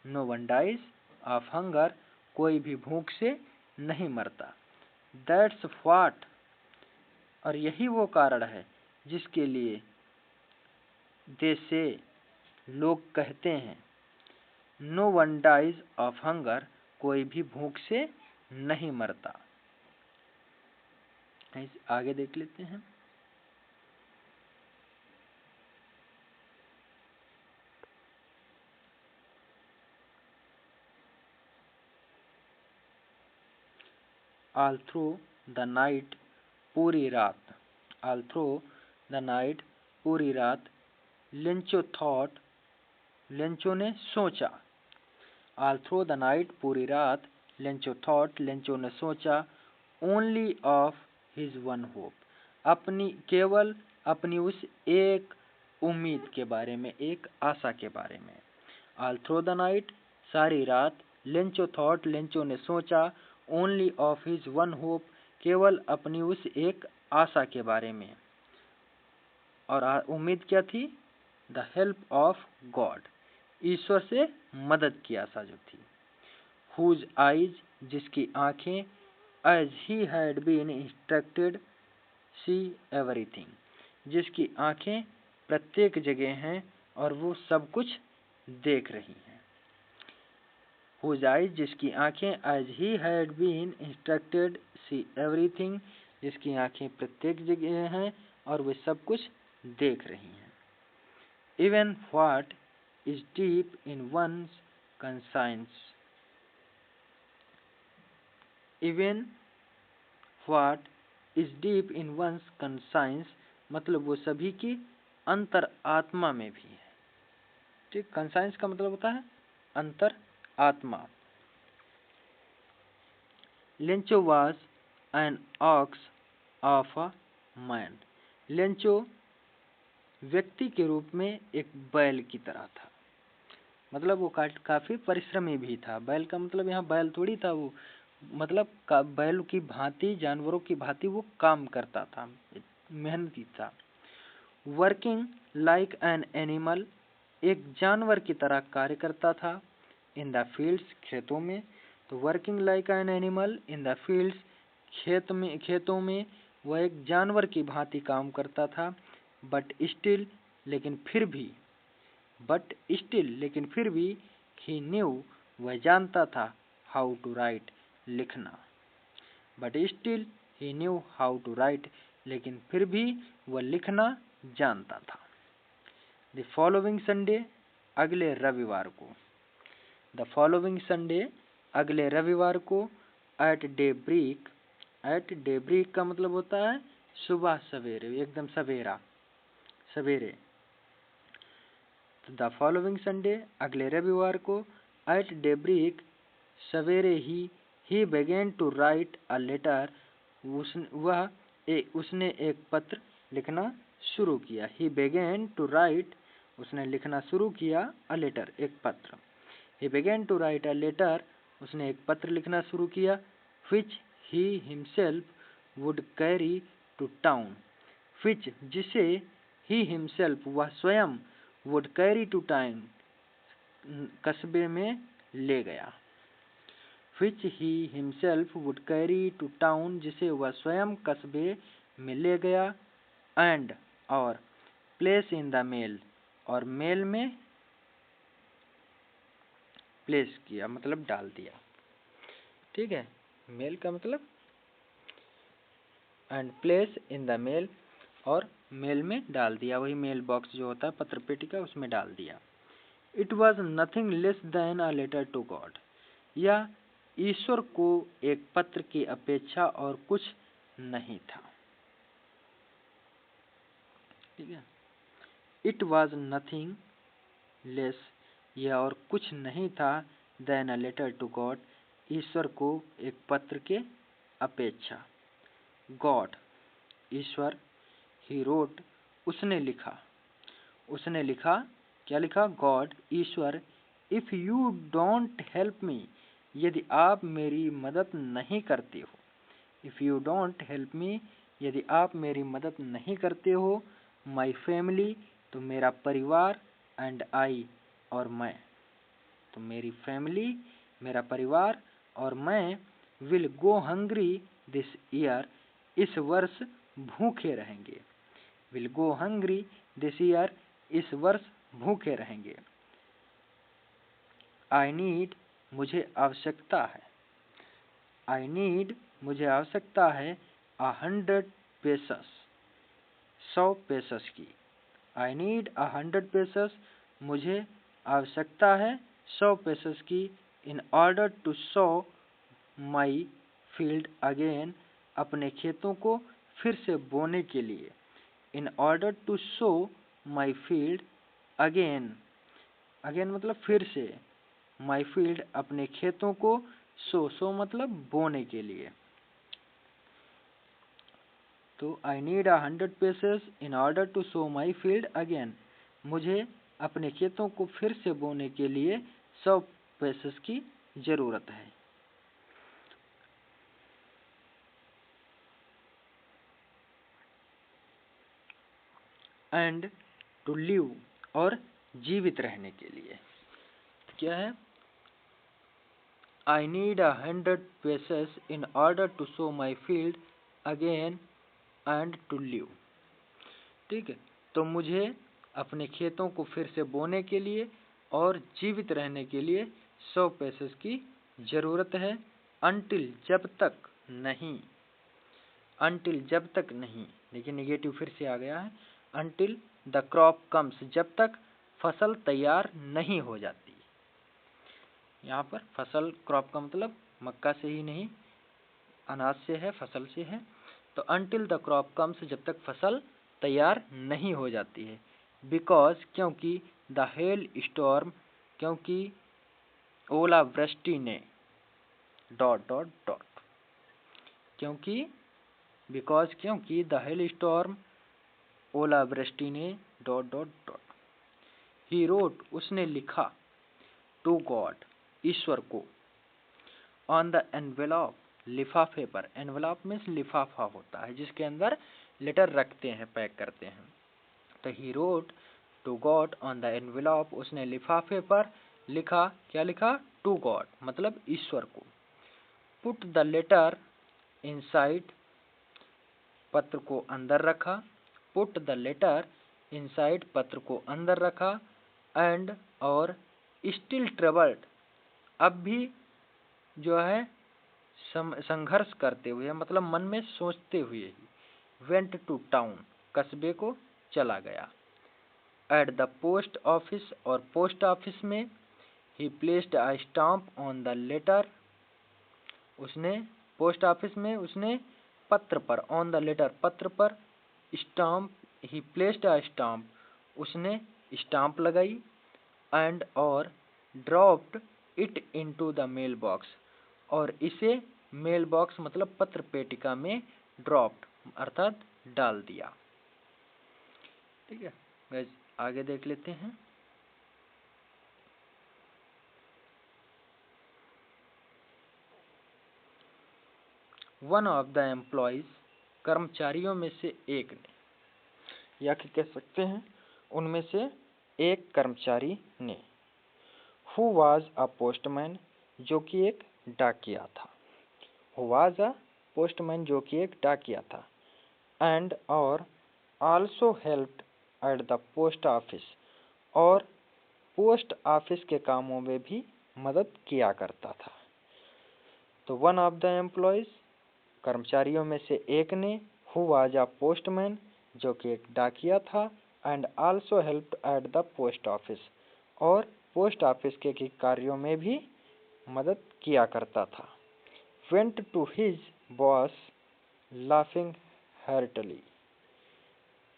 No one dies of hunger, कोई भी भूख से नहीं मरता। दैट्स व्हाट, और यही वो कारण है जिसके लिए दे से, लोग कहते हैं, no one dies of hunger, कोई भी भूख से नहीं मरता। आगे देख लेते हैं। ऑल थ्रू द नाइट, पूरी रात। ऑल थ्रू द नाइट, पूरी रात। लेंचो थॉट, लेंचो ने सोचा। ऑल थ्रू द नाइट, पूरी रात। लेंचो थॉट, लेंचो ने सोचा। Only of his one hope, अपनी, केवल अपनी उस एक उम्मीद के बारे में, एक आशा के बारे में। ऑल थ्रू द नाइट, सारी रात। लेंचो थॉट, लेंचो ने सोचा। Only of his one hope, केवल अपनी उस एक आशा के बारे में। और उम्मीद क्या थी? द हेल्प ऑफ गॉड, ईश्वर से मदद की आशा जो थी। हुज आइज, जिसकी आंखें। As he had been instructed see everything, जिसकी आंखें प्रत्येक जगह हैं और वो सब कुछ देख रही हैं। Whose eyes, जिसकी आंखें। As he had been instructed see everything, जिसकी आंखें प्रत्येक जगह हैं और वे सब कुछ देख रही हैं। Even what is deep in one's conscience, even what is deep in one's conscience, मतलब वो सभी की अंतर आत्मा में भी है। ठीक, कंसाइंस का मतलब होता है अंतर आत्मा। Lencho was an ox of a man, Lencho व्यक्ति के रूप में एक बैल की तरह था। मतलब वो काफी परिश्रमी भी था। बैल का मतलब यहाँ बैल थोड़ी था, वो मतलब बैल की भांति, जानवरों की भांति वो काम करता था, मेहनती था। वर्किंग लाइक एन एनिमल, एक जानवर की तरह कार्य करता था। इन द फील्ड्स, खेतों में। तो working like an animal in the fields, खेतों में वह एक जानवर की भांति काम करता था। बट स्टिल, लेकिन फिर भी। बट स्टिल, लेकिन फिर भी। ही न्यू, वह जानता था। हाउ टू राइट, लिखना। But still he knew how to write, लेकिन फिर भी वह लिखना जानता था। द फॉलोइंग संडे, अगले रविवार को। द फॉलोइंग संडे, अगले रविवार को। एट डेब्रेक, एट डेब्रेक का मतलब होता है सुबह सवेरे, एकदम सवेरा, सवेरे। द फॉलोइंग संडे, अगले रविवार को। एट डेब्रेक, सवेरे ही began to write a letter, उसने एक पत्र लिखना शुरू किया। ही बेगेन टू राइट, उसने लिखना शुरू किया। अ लेटर, एक पत्र। He began to write a letter, उसने एक पत्र लिखना शुरू किया। which he himself would carry to town, which, जिसे he himself, वह स्वयं वुड कैरी टू टाउन, कस्बे में ले गया। which he himself would carry to town, जिसे वह स्वयं कस्बे में ले गया। and और place in the mail, और मेल में प्लेस किया मतलब डाल दिया। ठीक है, मेल का मतलब and place in the mail, और मेल में डाल दिया, वही मेल बॉक्स जो होता है पत्र पेटी का, उसमें डाल दिया। It was nothing less than a letter to God, या ईश्वर को एक पत्र की अपेक्षा और कुछ नहीं था। ठीक है, इट वॉज नथिंग लेस, यह और कुछ नहीं था, then a letter to God, ईश्वर को एक पत्र के अपेक्षा। गॉड ईश्वर, ही रोट उसने लिखा, उसने लिखा, क्या लिखा? God Ishwar, if you don't help me, यदि आप मेरी मदद नहीं करते हो। If you don't help me, यदि आप मेरी मदद नहीं करते हो। माई फैमिली, तो मेरा परिवार, एंड आई, और मैं, तो मेरी फैमिली, मेरा परिवार और मैं, will go hungry this year, इस वर्ष भूखे रहेंगे। Will go hungry this year, इस वर्ष भूखे रहेंगे। आई नीड, मुझे आवश्यकता है। आई नीड, मुझे आवश्यकता है। 100 पेसस, 100 पेसस की। आई नीड 100 पेसस, मुझे आवश्यकता है 100 पेसस की। In order to sow my field again, अपने खेतों को फिर से बोने के लिए। In order to sow my field again, again मतलब फिर से, माई फील्ड अपने खेतों को, सो मतलब बोने के लिए। तो I need 100 pesos in order to sow my field again, मुझे अपने खेतों को फिर से बोने के लिए 100 पेसेस की जरूरत है। एंड टू लिव, और जीवित रहने के लिए। क्या है? I need 100 pesos in order to sow my field again and to live. ठीक है, तो मुझे अपने खेतों को फिर से बोने के लिए और जीवित रहने के लिए 100 पेसेस की जरूरत है। अनटिल, जब तक नहीं, अनटिल जब तक नहीं, देखिए निगेटिव फिर से आ गया है। अनटिल द क्रॉप कम्स, जब तक फसल तैयार नहीं हो जाती। यहाँ पर फसल, क्रॉप का मतलब मक्का से ही नहीं, अनाज से है, फसल से है। तो अनटिल द क्रॉप कम्स, जब तक फसल तैयार नहीं हो जाती है। बिकॉज, क्योंकि, द हेल स्टॉर्म, क्योंकि ओलावृष्टि ने, डॉट डॉट डॉट, क्योंकि, बिकॉज क्योंकि, द हेल स्टॉर्म ओलावृष्टि ने, dot dot dot. He wrote उसने लिखा, टू गॉड ईश्वर को, ऑन द एनवेलप लिफाफे पर, एनवेलप में लिफाफा होता है जिसके अंदर लेटर रखते हैं, पैक करते हैं। तो he wrote to God on the envelope, उसने लिफाफे पर लिखा, क्या लिखा? टू गॉड मतलब ईश्वर को। पुट द लेटर इनसाइड, पत्र को अंदर रखा। पुट द लेटर इनसाइड, पत्र को अंदर रखा। एंड और स्टिल ट्रबल्ड, अब भी जो है संघर्ष करते हुए, मतलब मन में सोचते हुए ही, वेंट टू टाउन, कस्बे को चला गया। एट द पोस्ट ऑफिस, और पोस्ट ऑफिस में, he placed a stamp on the letter, उसने पोस्ट ऑफिस में, उसने पत्र पर, ऑन द लेटर पत्र पर, stamp, he placed a stamp, उसने स्टाम्प लगाई। एंड और dropped it into the mail box, और इसे मेल बॉक्स मतलब पत्र पेटिका में ड्रॉप्ड अर्थात डाल दिया। ठीक है गाइस, आगे देख लेते हैं। वन ऑफ द एम्प्लॉयज, कर्मचारियों में से एक ने, या कि कह सकते हैं उनमें से एक कर्मचारी ने। हु वाज अ पोस्टमैन, जो कि एक डाकिया था। हु वाज अ पोस्टमैन, जो कि एक डाकिया था। एंड और also helped at the post office, और पोस्ट ऑफिस के कामों में भी मदद किया करता था। तो वन ऑफ द एम्प्लॉयज, कर्मचारियों में से एक ने, हु वाज अ पोस्टमैन, जो कि एक डाकिया था, and also helped at the post office, और पोस्ट ऑफिस के कार्यों में भी मदद किया करता था। Went to his boss laughing heartily.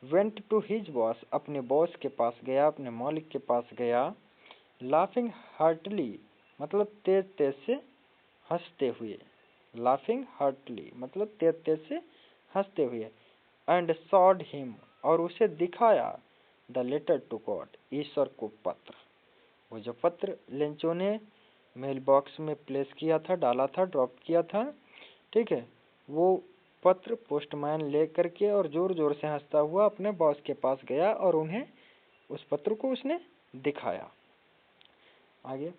Went to his boss, अपने बॉस के पास गया, अपने मालिक के पास गया। लाफिंग हार्टली मतलब तेज तेज से हंसते हुए। लाफिंग हार्टली मतलब तेज तेज से हंसते हुए। एंड सॉड हिम, और उसे दिखाया, द लेटर टू गॉड, ईश्वर को पत्र। वो जो पत्र लेंचो ने मेल बॉक्स में प्लेस किया था, डाला था, ड्रॉप किया था, ठीक है, वो पत्र पोस्टमैन ले करके और जोर जोर से हंसता हुआ अपने बॉस के पास गया और उन्हें उस पत्र को उसने दिखाया। आगे,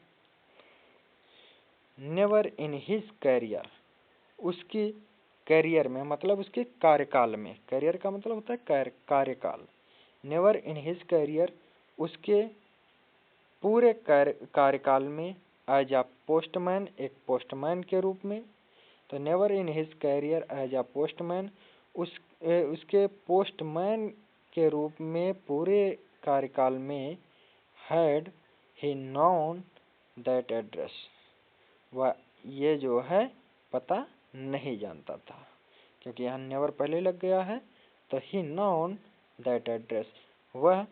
नेवर इन हिज कैरियर, उसकी कैरियर में मतलब उसके कार्यकाल में, कैरियर का मतलब होता है कार्यकाल। नेवर इन हिज कैरियर, उसके पूरे कार्यकाल में, एज अ पोस्टमैन, एक पोस्टमैन के रूप में। तो never in his career as a postman, उसके पोस्टमैन के रूप में पूरे कार्यकाल में, had he known that address, वह ये जो है पता नहीं जानता था, क्योंकि यहाँ नेवर पहले लग गया है। तो ही नोन दैट एड्रेस, वह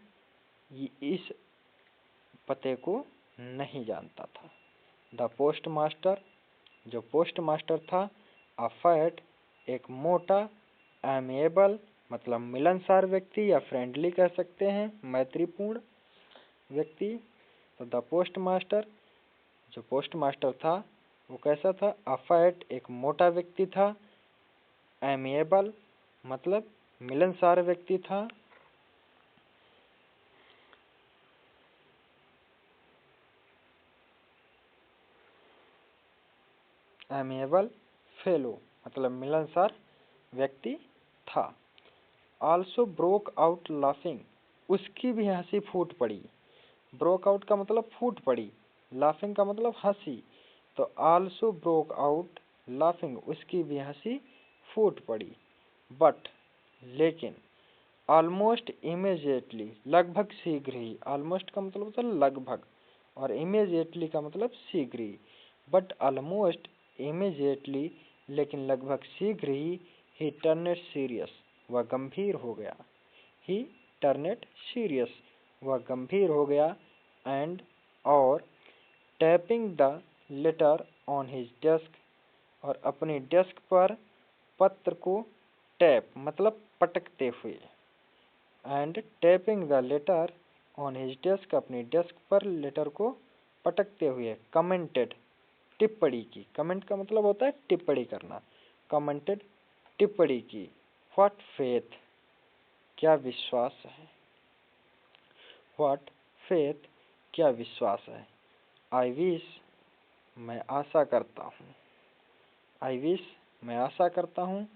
इस पते को नहीं जानता था। द पोस्ट मास्टर, जो पोस्ट मास्टर था, अ फैट, एक मोटा, एमिएबल मतलब मिलनसार व्यक्ति या फ्रेंडली कह सकते हैं, मैत्रीपूर्ण व्यक्ति। तो द पोस्ट मास्टर, जो पोस्ट मास्टर था वो कैसा था? अ फैट, एक मोटा व्यक्ति था। एमिएबल मतलब मिलनसार व्यक्ति था। एमिएबल फेलो मतलब मिलनसार व्यक्ति था। आल्सो ब्रोक आउट लाफिंग, उसकी भी हंसी फूट पड़ी। ब्रोक आउट का मतलब फूट पड़ी, लाफिंग का मतलब हंसी। तो आल्सो ब्रोक आउट लाफिंग, उसकी भी हंसी फूट पड़ी। बट लेकिन, ऑलमोस्ट इमीडिएटली लगभग शीघ्र ही, ऑलमोस्ट का मतलब होता है लगभग और इमीडिएटली का मतलब शीघ्र ही। बट ऑलमोस्ट इमीडिएटली लेकिन लगभग शीघ्र ही टर्नेड सीरियस, वह गंभीर हो गया। ही टर्नेड सीरियस, वह गंभीर हो गया। एंड और tapping the later on his desk, और अपनी डेस्क पर पत्र को टैप मतलब पटकते हुए। And tapping the later on his desk, अपनी डेस्क पर लेटर को पटकते हुए। कमेंटेड, टिप्पणी की। कमेंट का मतलब होता है टिप्पणी करना। कमेंटेड, टिप्पणी की। व्हाट फेथ, क्या विश्वास है। व्हाट फेथ, क्या विश्वास है। आई विश, मैं आशा करता हूँ। आई विश, मैं आशा करता हूँ।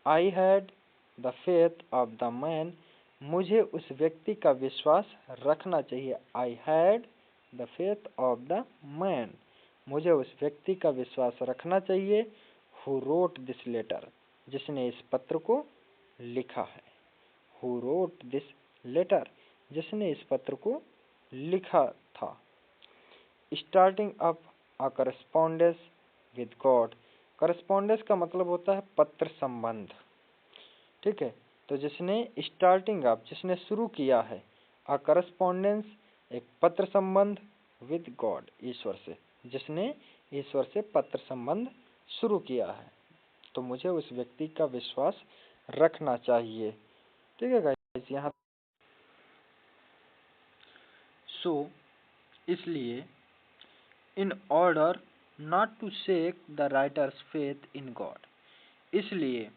I had the faith of the man, मुझे उस व्यक्ति का विश्वास रखना चाहिए। I had the faith of the man, मुझे उस व्यक्ति का विश्वास रखना चाहिए। हु रोट दिस लेटर, जिसने इस पत्र को लिखा है। हु रोट दिस लेटर, जिसने इस पत्र को लिखा था। Starting up a correspondence with God, correspondence का मतलब होता है पत्र संबंध, ठीक है। तो जिसने स्टार्टिंग अप, जिसने शुरू किया है, अ करस्पॉन्डेंस एक पत्र संबंध, विद गॉड ईश्वर से, जिसने ईश्वर से पत्र संबंध शुरू किया है, तो मुझे उस व्यक्ति का विश्वास रखना चाहिए, ठीक है गाइस। यहाँ इसलिए in order not to shake the writer's faith in God, इसलिए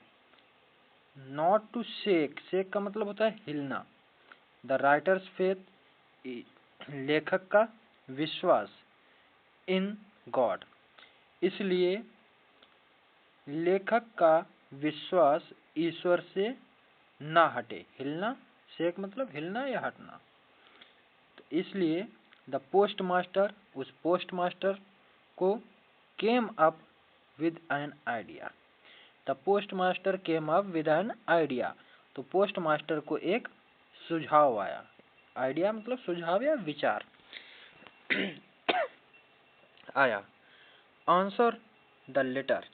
नॉट टू शेक, शेक का मतलब होता है हिलना, द राइटर्स फेथ, लेखक का विश्वास इन गॉड, इसलिए लेखक का विश्वास ईश्वर से ना हटे। हिलना, शेक मतलब हिलना या हटना। तो इसलिए द पोस्ट मास्टर, उस पोस्ट मास्टर को came up with an idea. The post master came up with an idea. तो पोस्ट मास्टर को एक सुझाव आया। आइडिया मतलब सुझाव या विचार आया। आंसर द लेटर,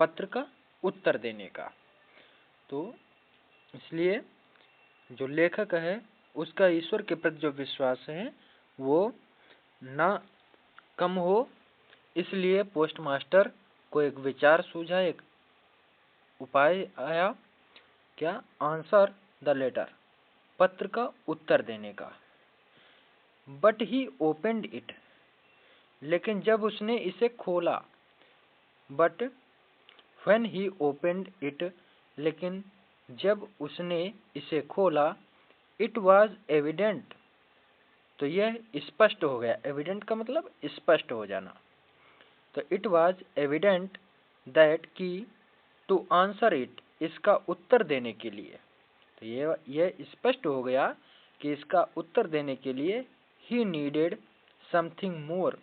पत्र का उत्तर देने का। तो इसलिए जो लेखक है उसका ईश्वर के प्रति जो विश्वास है वो ना कम हो, इसलिए पोस्ट मास्टर को एक विचार सूझा, एक उपाय आया। क्या? आंसर द लेटर, पत्र का उत्तर देने का। बट ही ओपनड इट, लेकिन जब उसने इसे खोला। But when he opened it, लेकिन जब उसने इसे खोला। इट वॉज एविडेंट, तो यह स्पष्ट हो गया। एविडेंट का मतलब स्पष्ट हो जाना। तो इट वॉज एविडेंट दैट की टू आंसर इट, इसका उत्तर देने के लिए। तो यह स्पष्ट हो गया कि इसका उत्तर देने के लिए ही नीडेड समथिंग मोर,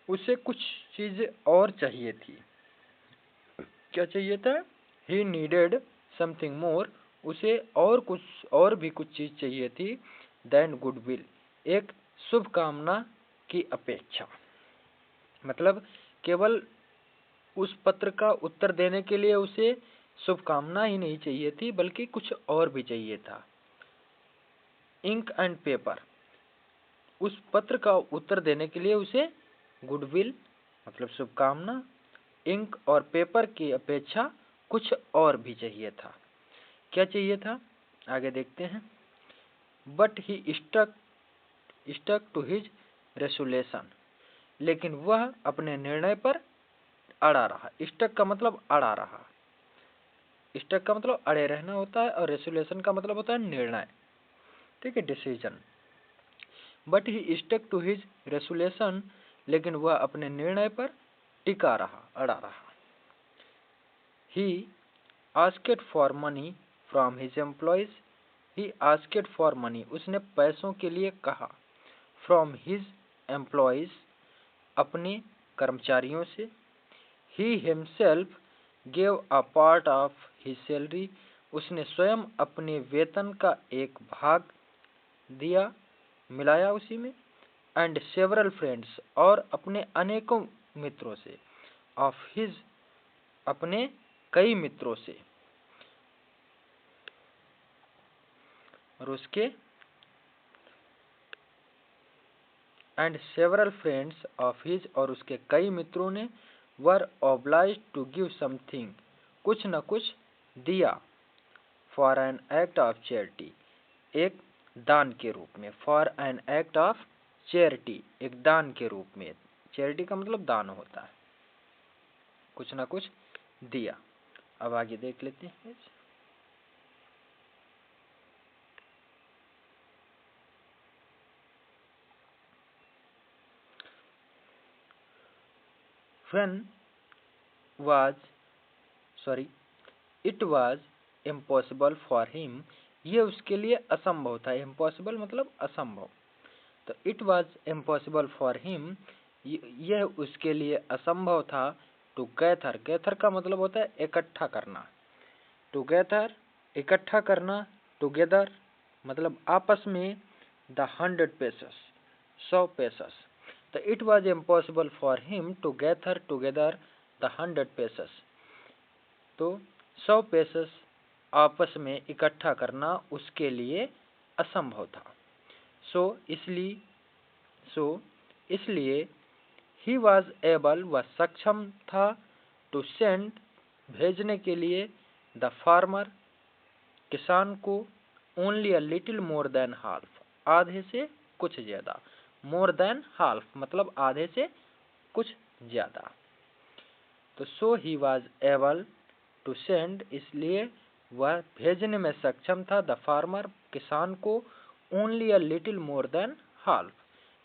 उसे कुछ चीज और चाहिए थी। क्या चाहिए था? ही नीडेड समथिंग मोर, उसे और भी कुछ चीज चाहिए थी। देन गुडविल, एक शुभकामना की अपेक्षा। मतलब केवल उस पत्र का उत्तर देने के लिए उसे शुभकामना ही नहीं चाहिए थी, बल्कि कुछ और भी चाहिए था। इंक एंड पेपर, उस पत्र का उत्तर देने के लिए उसे गुडविल मतलब शुभकामना, इंक और पेपर की अपेक्षा कुछ और भी चाहिए था। क्या चाहिए था? आगे देखते हैं। But he stuck to his resolution, लेकिन वह अपने निर्णय पर अड़ा रहा। स्टक का मतलब अड़ा रहा। स्टक का मतलब अड़े रहना होता है और रेसोल्यूशन का मतलब होता है निर्णय, ठीक है, decision. But he stuck to his resolution, लेकिन वह अपने निर्णय पर टिका रहा, अड़ा रहा। He asked for money from his employees, he asked for money, उसने पैसों के लिए कहा। फ्रॉम हिज एम्प्लॉयज, अपने कर्मचारियों से। He himself gave a part of his salary, उसने स्वयं अपने वेतन का एक भाग दिया, मिलाया उसी में। एंड सेवरल फ्रेंड्स, और अपने अनेकों मित्रों से। ऑफ हिज, अपने कई मित्रों से। और उसके and several friends of his, और उसके कई मित्रों ने वर ऑब्लाइज्ड टू गिव समथिंग, कुछ न कुछ दिया। For an act of charity, एक दान के रूप में। For an act of charity, एक दान के रूप में। चैरिटी का मतलब दान होता है, कुछ न कुछ दिया। अब आगे देख लेते हैं। It was impossible for him, ये उसके लिए असंभव था। इम्पॉसिबल मतलब असंभव। तो it was impossible for him, यह उसके लिए असंभव था। टू गैथर, गैथर का मतलब होता है इकट्ठा करना। टू गैथर, इकट्ठा करना। टुगेदर मतलब आपस में। The 100 pieces, 100 pieces. तो it was impossible for him to gather together the 100 pieces. तो 100 पेसेस आपस में इकट्ठा करना उसके लिए असंभव था। सो इसलिए ही वॉज एबल, वह सक्षम था। टू सेंड, भेजने के लिए। द फार्मर, किसान को। Only a little more than half, आधे से कुछ ज्यादा। मोर देन हाल्फ मतलब आधे से कुछ ज्यादा। तो so he was able to send, इसलिए वह भेजने में सक्षम था। द फार्मर, किसान को। Only a little more than half,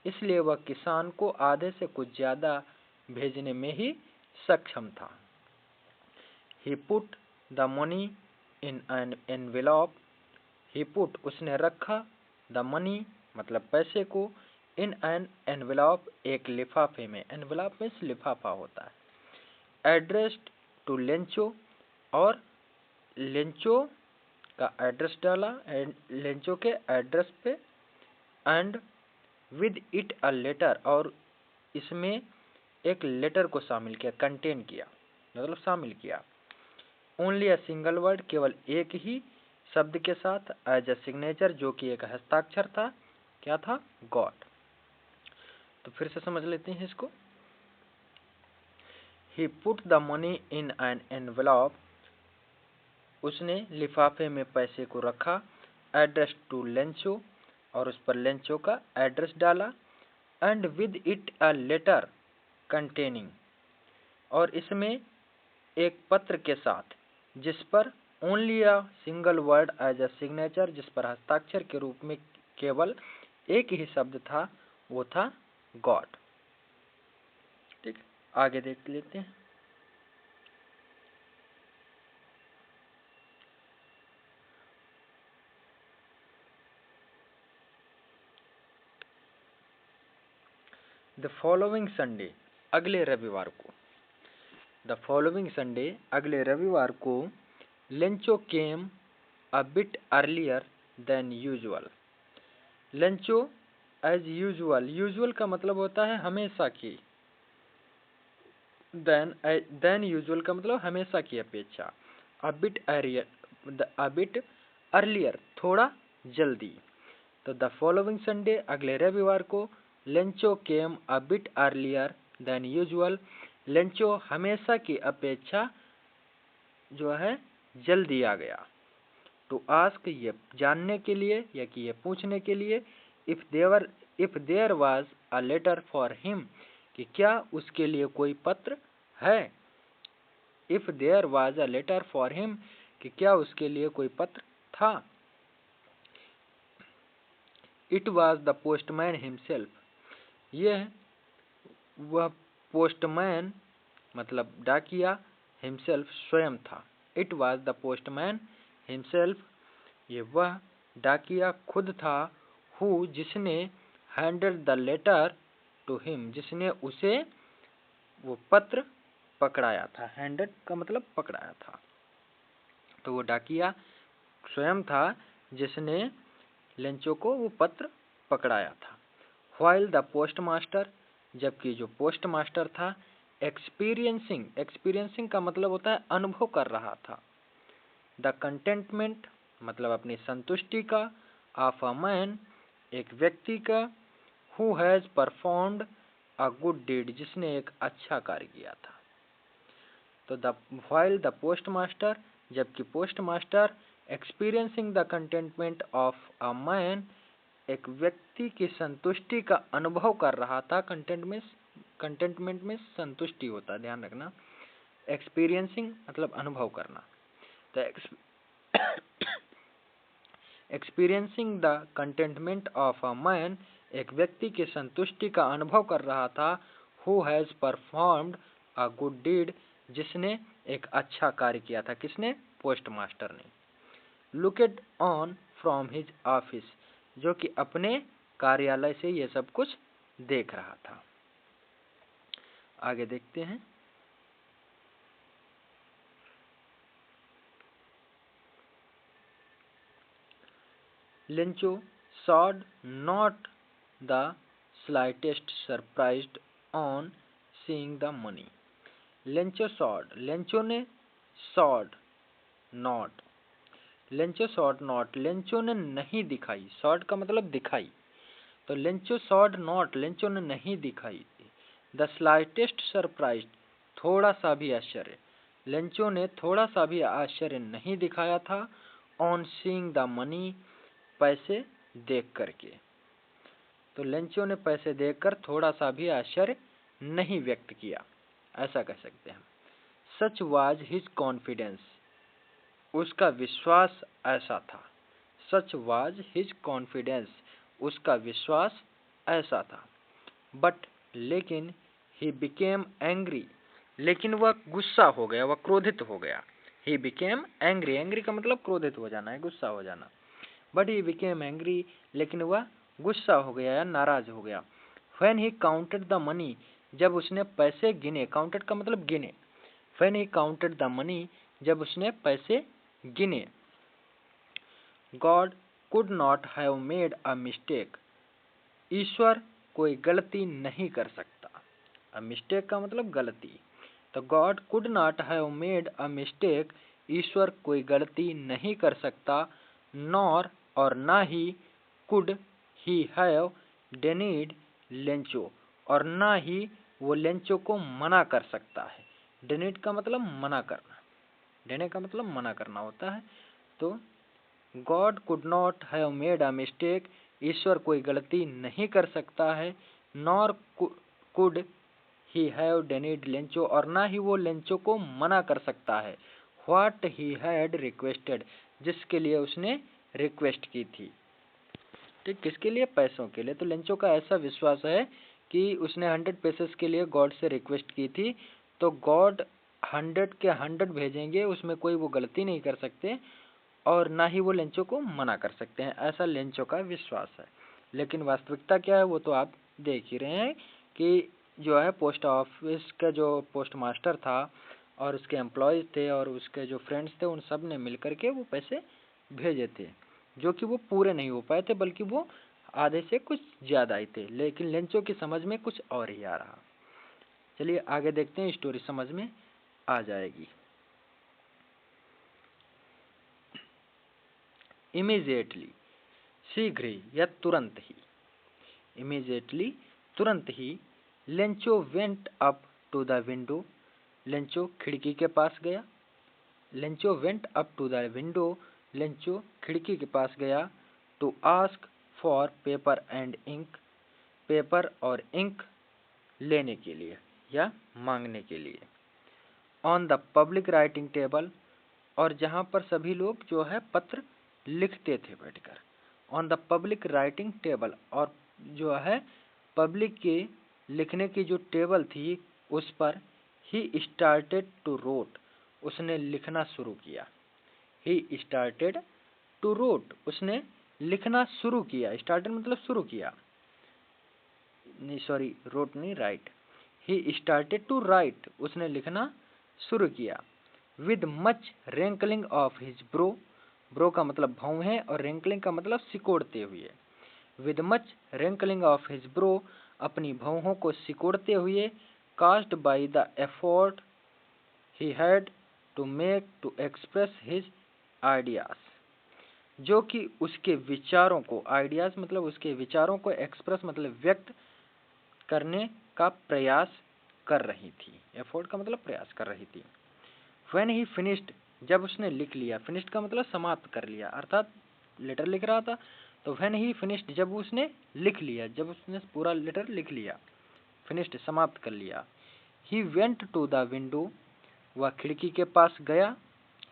इसलिए वह किसान को आधे से कुछ ज्यादा भेजने में ही सक्षम था। He put the money in an envelope. He put, उसने रखा, the money मतलब पैसे को, in an envelope एक लिफाफे में, envelope में लिफाफा होता है, addressed to लेंचो, और लेंचो का एड्रेस डाला, लेंचो के एड्रेस पे, and with it a letter, और इसमें एक लेटर को शामिल किया, कंटेन किया मतलब शामिल किया। ओनली अ सिंगल वर्ड, केवल एक ही शब्द के साथ, एज अ सिग्नेचर, जो कि एक हस्ताक्षर था, क्या था, गॉड। तो फिर से समझ लेते हैं इसको। He put the money in an envelope, उसने लिफाफे में पैसे को रखा, एड्रेस टू लेंचो, और उस पर लेंचो का एड्रेस डाला, and with it a letter containing, और इसमें एक पत्र के साथ, जिस पर only a single word as a signature, जिस पर हस्ताक्षर के रूप में केवल एक ही शब्द था, वो था गॉड। ठीक, आगे देख लेते हैं। द फॉलोइंग संडे, अगले रविवार को, द फॉलोइंग संडे, अगले रविवार को, Lencho came a bit earlier than usual. Lencho as usual, usual का मतलब होता है हमेशा की, देन यूजुअल का मतलब हमेशा की अपेक्षा, अ बिट अर्लियर, थोड़ा जल्दी। तो द फॉलोइंग संडे, अगले रविवार को, Lencho came a bit earlier than usual, Lencho हमेशा की अपेक्षा जो है जल्दी आ गया। टू आस्क, ये जानने के लिए या कि ये पूछने के लिए, if there was a letter for him, कि क्या उसके लिए कोई पत्र है। If there was a letter for him, कि क्या उसके लिए कोई पत्र था। It was the postman himself, यह वह पोस्टमैन मतलब डाकिया, हिमसेल्फ स्वयं था। It was the postman himself, ये वह डाकिया खुद था, हु जिसने, handed the letter to him, जिसने उसे वो पत्र पकड़ाया था। हैंडेड का मतलब पकड़ाया था, तो वो डाकिया स्वयं था जिसने लेंचो को वो पत्र पकड़ाया था। व्हाइल द पोस्ट मास्टर, जबकि जो पोस्ट मास्टर था, एक्सपीरियंसिंग का मतलब होता है अनुभव कर रहा था। द कंटेंटमेंट मतलब अपनी संतुष्टि का, ऑफ अ मैन एक व्यक्ति का, who has performed a good deed, जिसने एक अच्छा कार्य किया था। तो व्हाइल द पोस्ट मास्टर, जबकि postmaster, experiencing the contentment of a man एक व्यक्ति की संतुष्टि का अनुभव कर रहा था। कंटेंटमेंट में संतुष्टि होता है, ध्यान रखना। एक्सपीरियंसिंग मतलब अनुभव करना। तो experiencing the contentment of a man एक व्यक्ति की संतुष्टि का अनुभव कर रहा था, who has performed a good deed, जिसने एक अच्छा कार्य किया था। किसने? पोस्ट मास्टर ने। लुकेड ऑन फ्रॉम हिज ऑफिस, जो कि अपने कार्यालय से ये सब कुछ देख रहा था। आगे देखते हैं। Lencho showed not the slightest surprised on seeing the money. Lencho showed, Lencho ने, showed not, Lencho showed not, Lencho ने नहीं दिखाई। सॉड का मतलब दिखाई, तो लेंचो सॉड नॉट, लेंचो ने नहीं दिखाई। द स्लाइटेस्ट सरप्राइज, थोड़ा सा भी आश्चर्य, लेंचो ने थोड़ा सा भी आश्चर्य नहीं दिखाया था। ऑन सीइंग द मनी, पैसे देख करके, तो लेंचो ने पैसे देखकर थोड़ा सा भी आश्चर्य नहीं व्यक्त किया, ऐसा कह सकते हैं। सच वाज हिज कॉन्फिडेंस, उसका विश्वास ऐसा था। सच वाज हिज कॉन्फिडेंस, उसका विश्वास ऐसा था। बट लेकिन ही बिकेम एंग्री, लेकिन वह गुस्सा हो गया, वह क्रोधित हो गया। ही बिकेम एंग्री, एंग्री का मतलब क्रोधित हो जाना है, गुस्सा हो जाना। बट ही बिकेम एंग्री, लेकिन वह गुस्सा हो गया या नाराज हो गया। When he counted the money, जब उसने पैसे गिने, काउंटेड का मतलब गिने। When he counted the money, जब उसने पैसे गिने। God could not have made a mistake, ईश्वर कोई गलती नहीं कर सकता। अ मिस्टेक का मतलब गलती। तो God could not have made a mistake, ईश्वर कोई गलती नहीं कर सकता। नॉर, और ना ही, could he have denied Lencho, और ना ही वो लेंचो को मना कर सकता है। डेनीड का मतलब मना करना, देने का मतलब मना करना होता है। तो God could not have made a mistake, ईश्वर कोई गलती नहीं कर सकता है। Nor could he have denied Lencho, और ना ही वो लेंचो को मना कर सकता है। व्हाट ही हैड रिक्वेस्टेड, जिसके लिए उसने रिक्वेस्ट की थी। ठीक, किसके लिए? पैसों के लिए। तो लेंचो का ऐसा विश्वास है कि उसने 100 पैसेस के लिए गॉड से रिक्वेस्ट की थी, तो गॉड 100 के 100 भेजेंगे, उसमें कोई वो गलती नहीं कर सकते, और ना ही वो लेंचो को मना कर सकते हैं, ऐसा लेंचो का विश्वास है। लेकिन वास्तविकता क्या है वो तो आप देख ही रहे हैं कि जो है पोस्ट ऑफिस का जो पोस्ट मास्टर था और उसके एम्प्लॉयज थे और उसके जो फ्रेंड्स थे, उन सब ने मिलकर के वो पैसे भेजे थे, जो कि वो पूरे नहीं हो पाए थे, बल्कि वो आधे से कुछ ज़्यादा ही थे। लेकिन लेंचो की समझ में कुछ और ही आ रहा। चलिए आगे देखते हैं, स्टोरी समझ में आ जाएगी। इमीडिएटली, शीघ्र ही या तुरंत ही। इमीडिएटली, तुरंत ही। Lencho went up to the window, Lencho खिड़की के पास गया। Lencho went up to the window, Lencho खिड़की के पास गया। To ask for paper and ink, paper और इंक लेने के लिए या मांगने के लिए। On the public writing table, और जहाँ पर सभी लोग जो है पत्र लिखते थे बैठकर। On the public writing table, और जो है पब्लिक के लिखने की जो टेबल थी उस पर। ही स्टार्टेड टू रोट, उसने लिखना शुरू किया। ही स्टार्टेड टू रोट, उसने लिखना शुरू किया। स्टार्टेड मतलब शुरू किया, नहीं सॉरी, रोट नहीं, write. He started to write, उसने लिखना शुरू किया। With much wrinkling of his brow, brow का मतलब भौं है और रेंकलिंग का मतलब सिकोड़ते हुए। With much wrinkling of his brow, अपनी भौहों को सिकोड़ते हुए। Caused by the effort he had to make to express his ideas, जो कि उसके विचारों को, आइडियाज मतलब उसके विचारों को, एक्सप्रेस मतलब व्यक्त करने का प्रयास कर रही थी। एफर्ट का मतलब प्रयास कर रही थी। When he finished, जब उसने लिख लिया, फिनिश्ड का मतलब समाप्त कर लिया, अर्थात लेटर लिख रहा था। तो when he finished, जब उसने लिख लिया, जब उसने पूरा लेटर लिख लिया, फिनिश्ड समाप्त कर लिया। He went to the window, वह खिड़की के पास गया।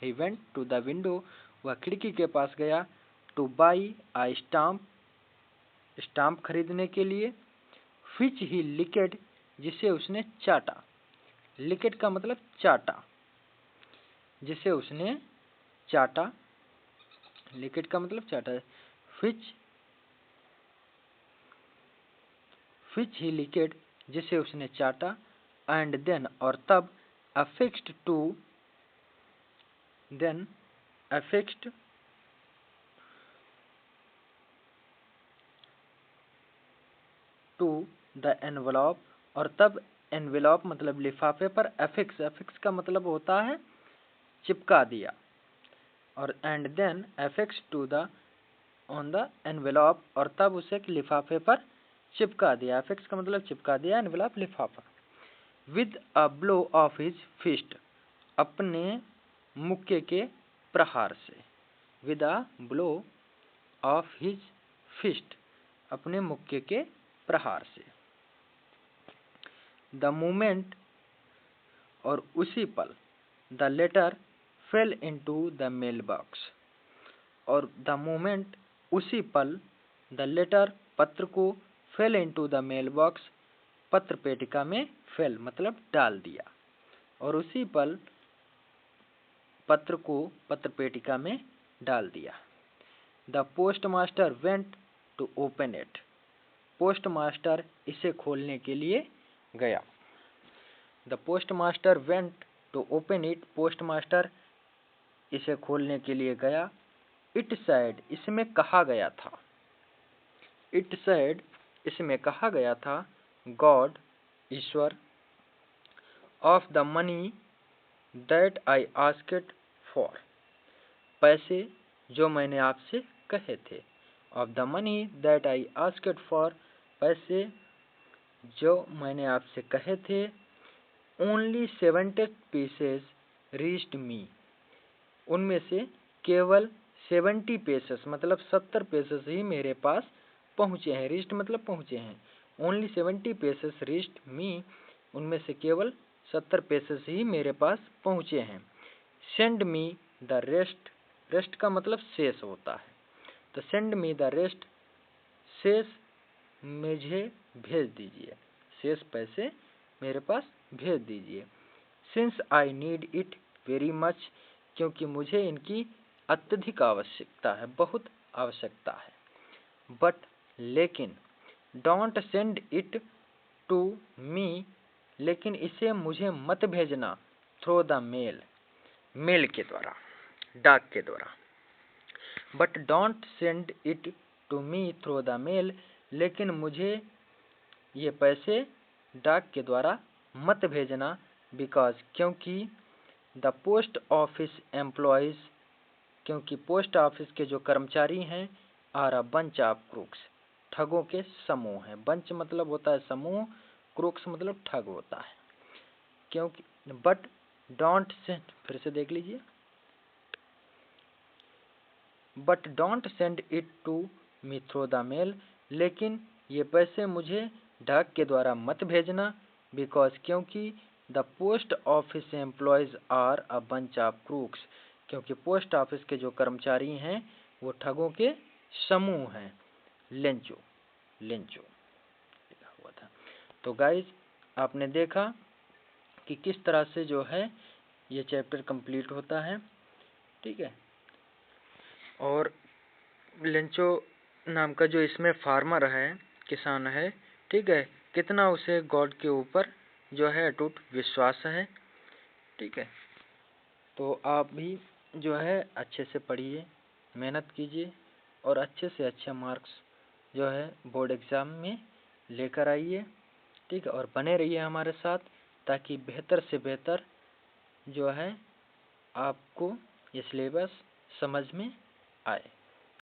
He went to the window, वह खिड़की के पास गया। To buy a stamp, stamp खरीदने के लिए। Which he licked, जिसे उसने चाटा। लिकेट का मतलब चाटा, जिसे उसने चाटा। लिकेट का मतलब चाटा है। फिच ही लिकेट, जिसे उसने चाटा। एंड देन, और तब। Affixed to, then affixed to the envelope, और तब एनवेलप मतलब लिफाफे पर अफिक्स, अफिक्स का मतलब होता है चिपका दिया। और and then affix to the on the envelope, और तब उसे लिफाफे पर चिपका दिया। अफिक्स का मतलब चिपका दिया, एनवेलप लिफाफा। With a blow of his fist, अपने मुक्के के प्रहार से। With a blow of his fist, अपने मुक्के के प्रहार से। द मोमेंट, और उसी पल। The letter fell into the mail box, और द मोमेंट उसी पल। द लेटर पत्र को fell into the mail box, पत्र पेटिका में फेल मतलब डाल दिया, और उसी पल पत्र को पत्र पेटिका में डाल दिया। The post master went to open it, post master इसे खोलने के लिए गया। The post master went to open it, post master इसे खोलने के लिए गया। इट सैड, इसमें कहा गया था। इट सैड, इसमें कहा गया था, God, Ishwar, of the money that I asked for, पैसे जो मैंने आपसे कहे थे। Of the money that I asked for, पैसे जो मैंने आपसे कहे थे। ओनली 70 पीसेस रीच्ड मी, उनमें से केवल 70 पीसेस मतलब 70 पीसेस ही मेरे पास पहुँचे हैं। रीच्ड मतलब पहुँचे हैं। ओनली 70 पीसेस रीच्ड मी, उनमें से केवल 70 पीसेस ही मेरे पास पहुँचे हैं। Send me the rest, rest का मतलब शेष होता है, तो सेंड मी द रेस्ट, शेष मुझे भेज दीजिए, शेष पैसे मेरे पास भेज दीजिए। Since I need it very much, क्योंकि मुझे इनकी अत्यधिक आवश्यकता है, बहुत आवश्यकता है। बट लेकिन, don't send it to me, लेकिन इसे मुझे मत भेजना थ्रू द मेल, मेल के द्वारा, डाक के द्वारा। But don't send it to me through the mail, लेकिन मुझे ये पैसे डाक के द्वारा मत भेजना, बिकॉज क्योंकि द पोस्ट ऑफिस एम्प्लॉयज, क्योंकि पोस्ट ऑफिस के जो कर्मचारी हैं, are a bunch of crooks, ठगों के समूह हैं। बंच मतलब होता है समूह, क्रूक्स मतलब ठग होता है। क्योंकि बट डोंट सेंड, फिर से देख लीजिए, but don't send it to me through the mail, लेकिन ये पैसे मुझे डाक के द्वारा मत भेजना, बिकॉज क्योंकि the post office employees are a bunch of crooks, क्योंकि पोस्ट ऑफिस के जो कर्मचारी हैं वो ठगों के समूह हैं। लेंचो, लेंचो लिखा हुआ था। तो गाइज आपने देखा कि किस तरह से जो है ये चैप्टर कंप्लीट होता है, ठीक है। और लेंचो नाम का जो इसमें फार्मर है, किसान है, ठीक है, कितना उसे गॉड के ऊपर जो है अटूट विश्वास है, ठीक है। तो आप भी जो है अच्छे से पढ़िए, मेहनत कीजिए और अच्छे से अच्छे मार्क्स जो है बोर्ड एग्ज़ाम में लेकर आइए, ठीक है। और बने रहिए हमारे साथ, ताकि बेहतर से बेहतर जो है आपको ये सिलेबस समझ में आए।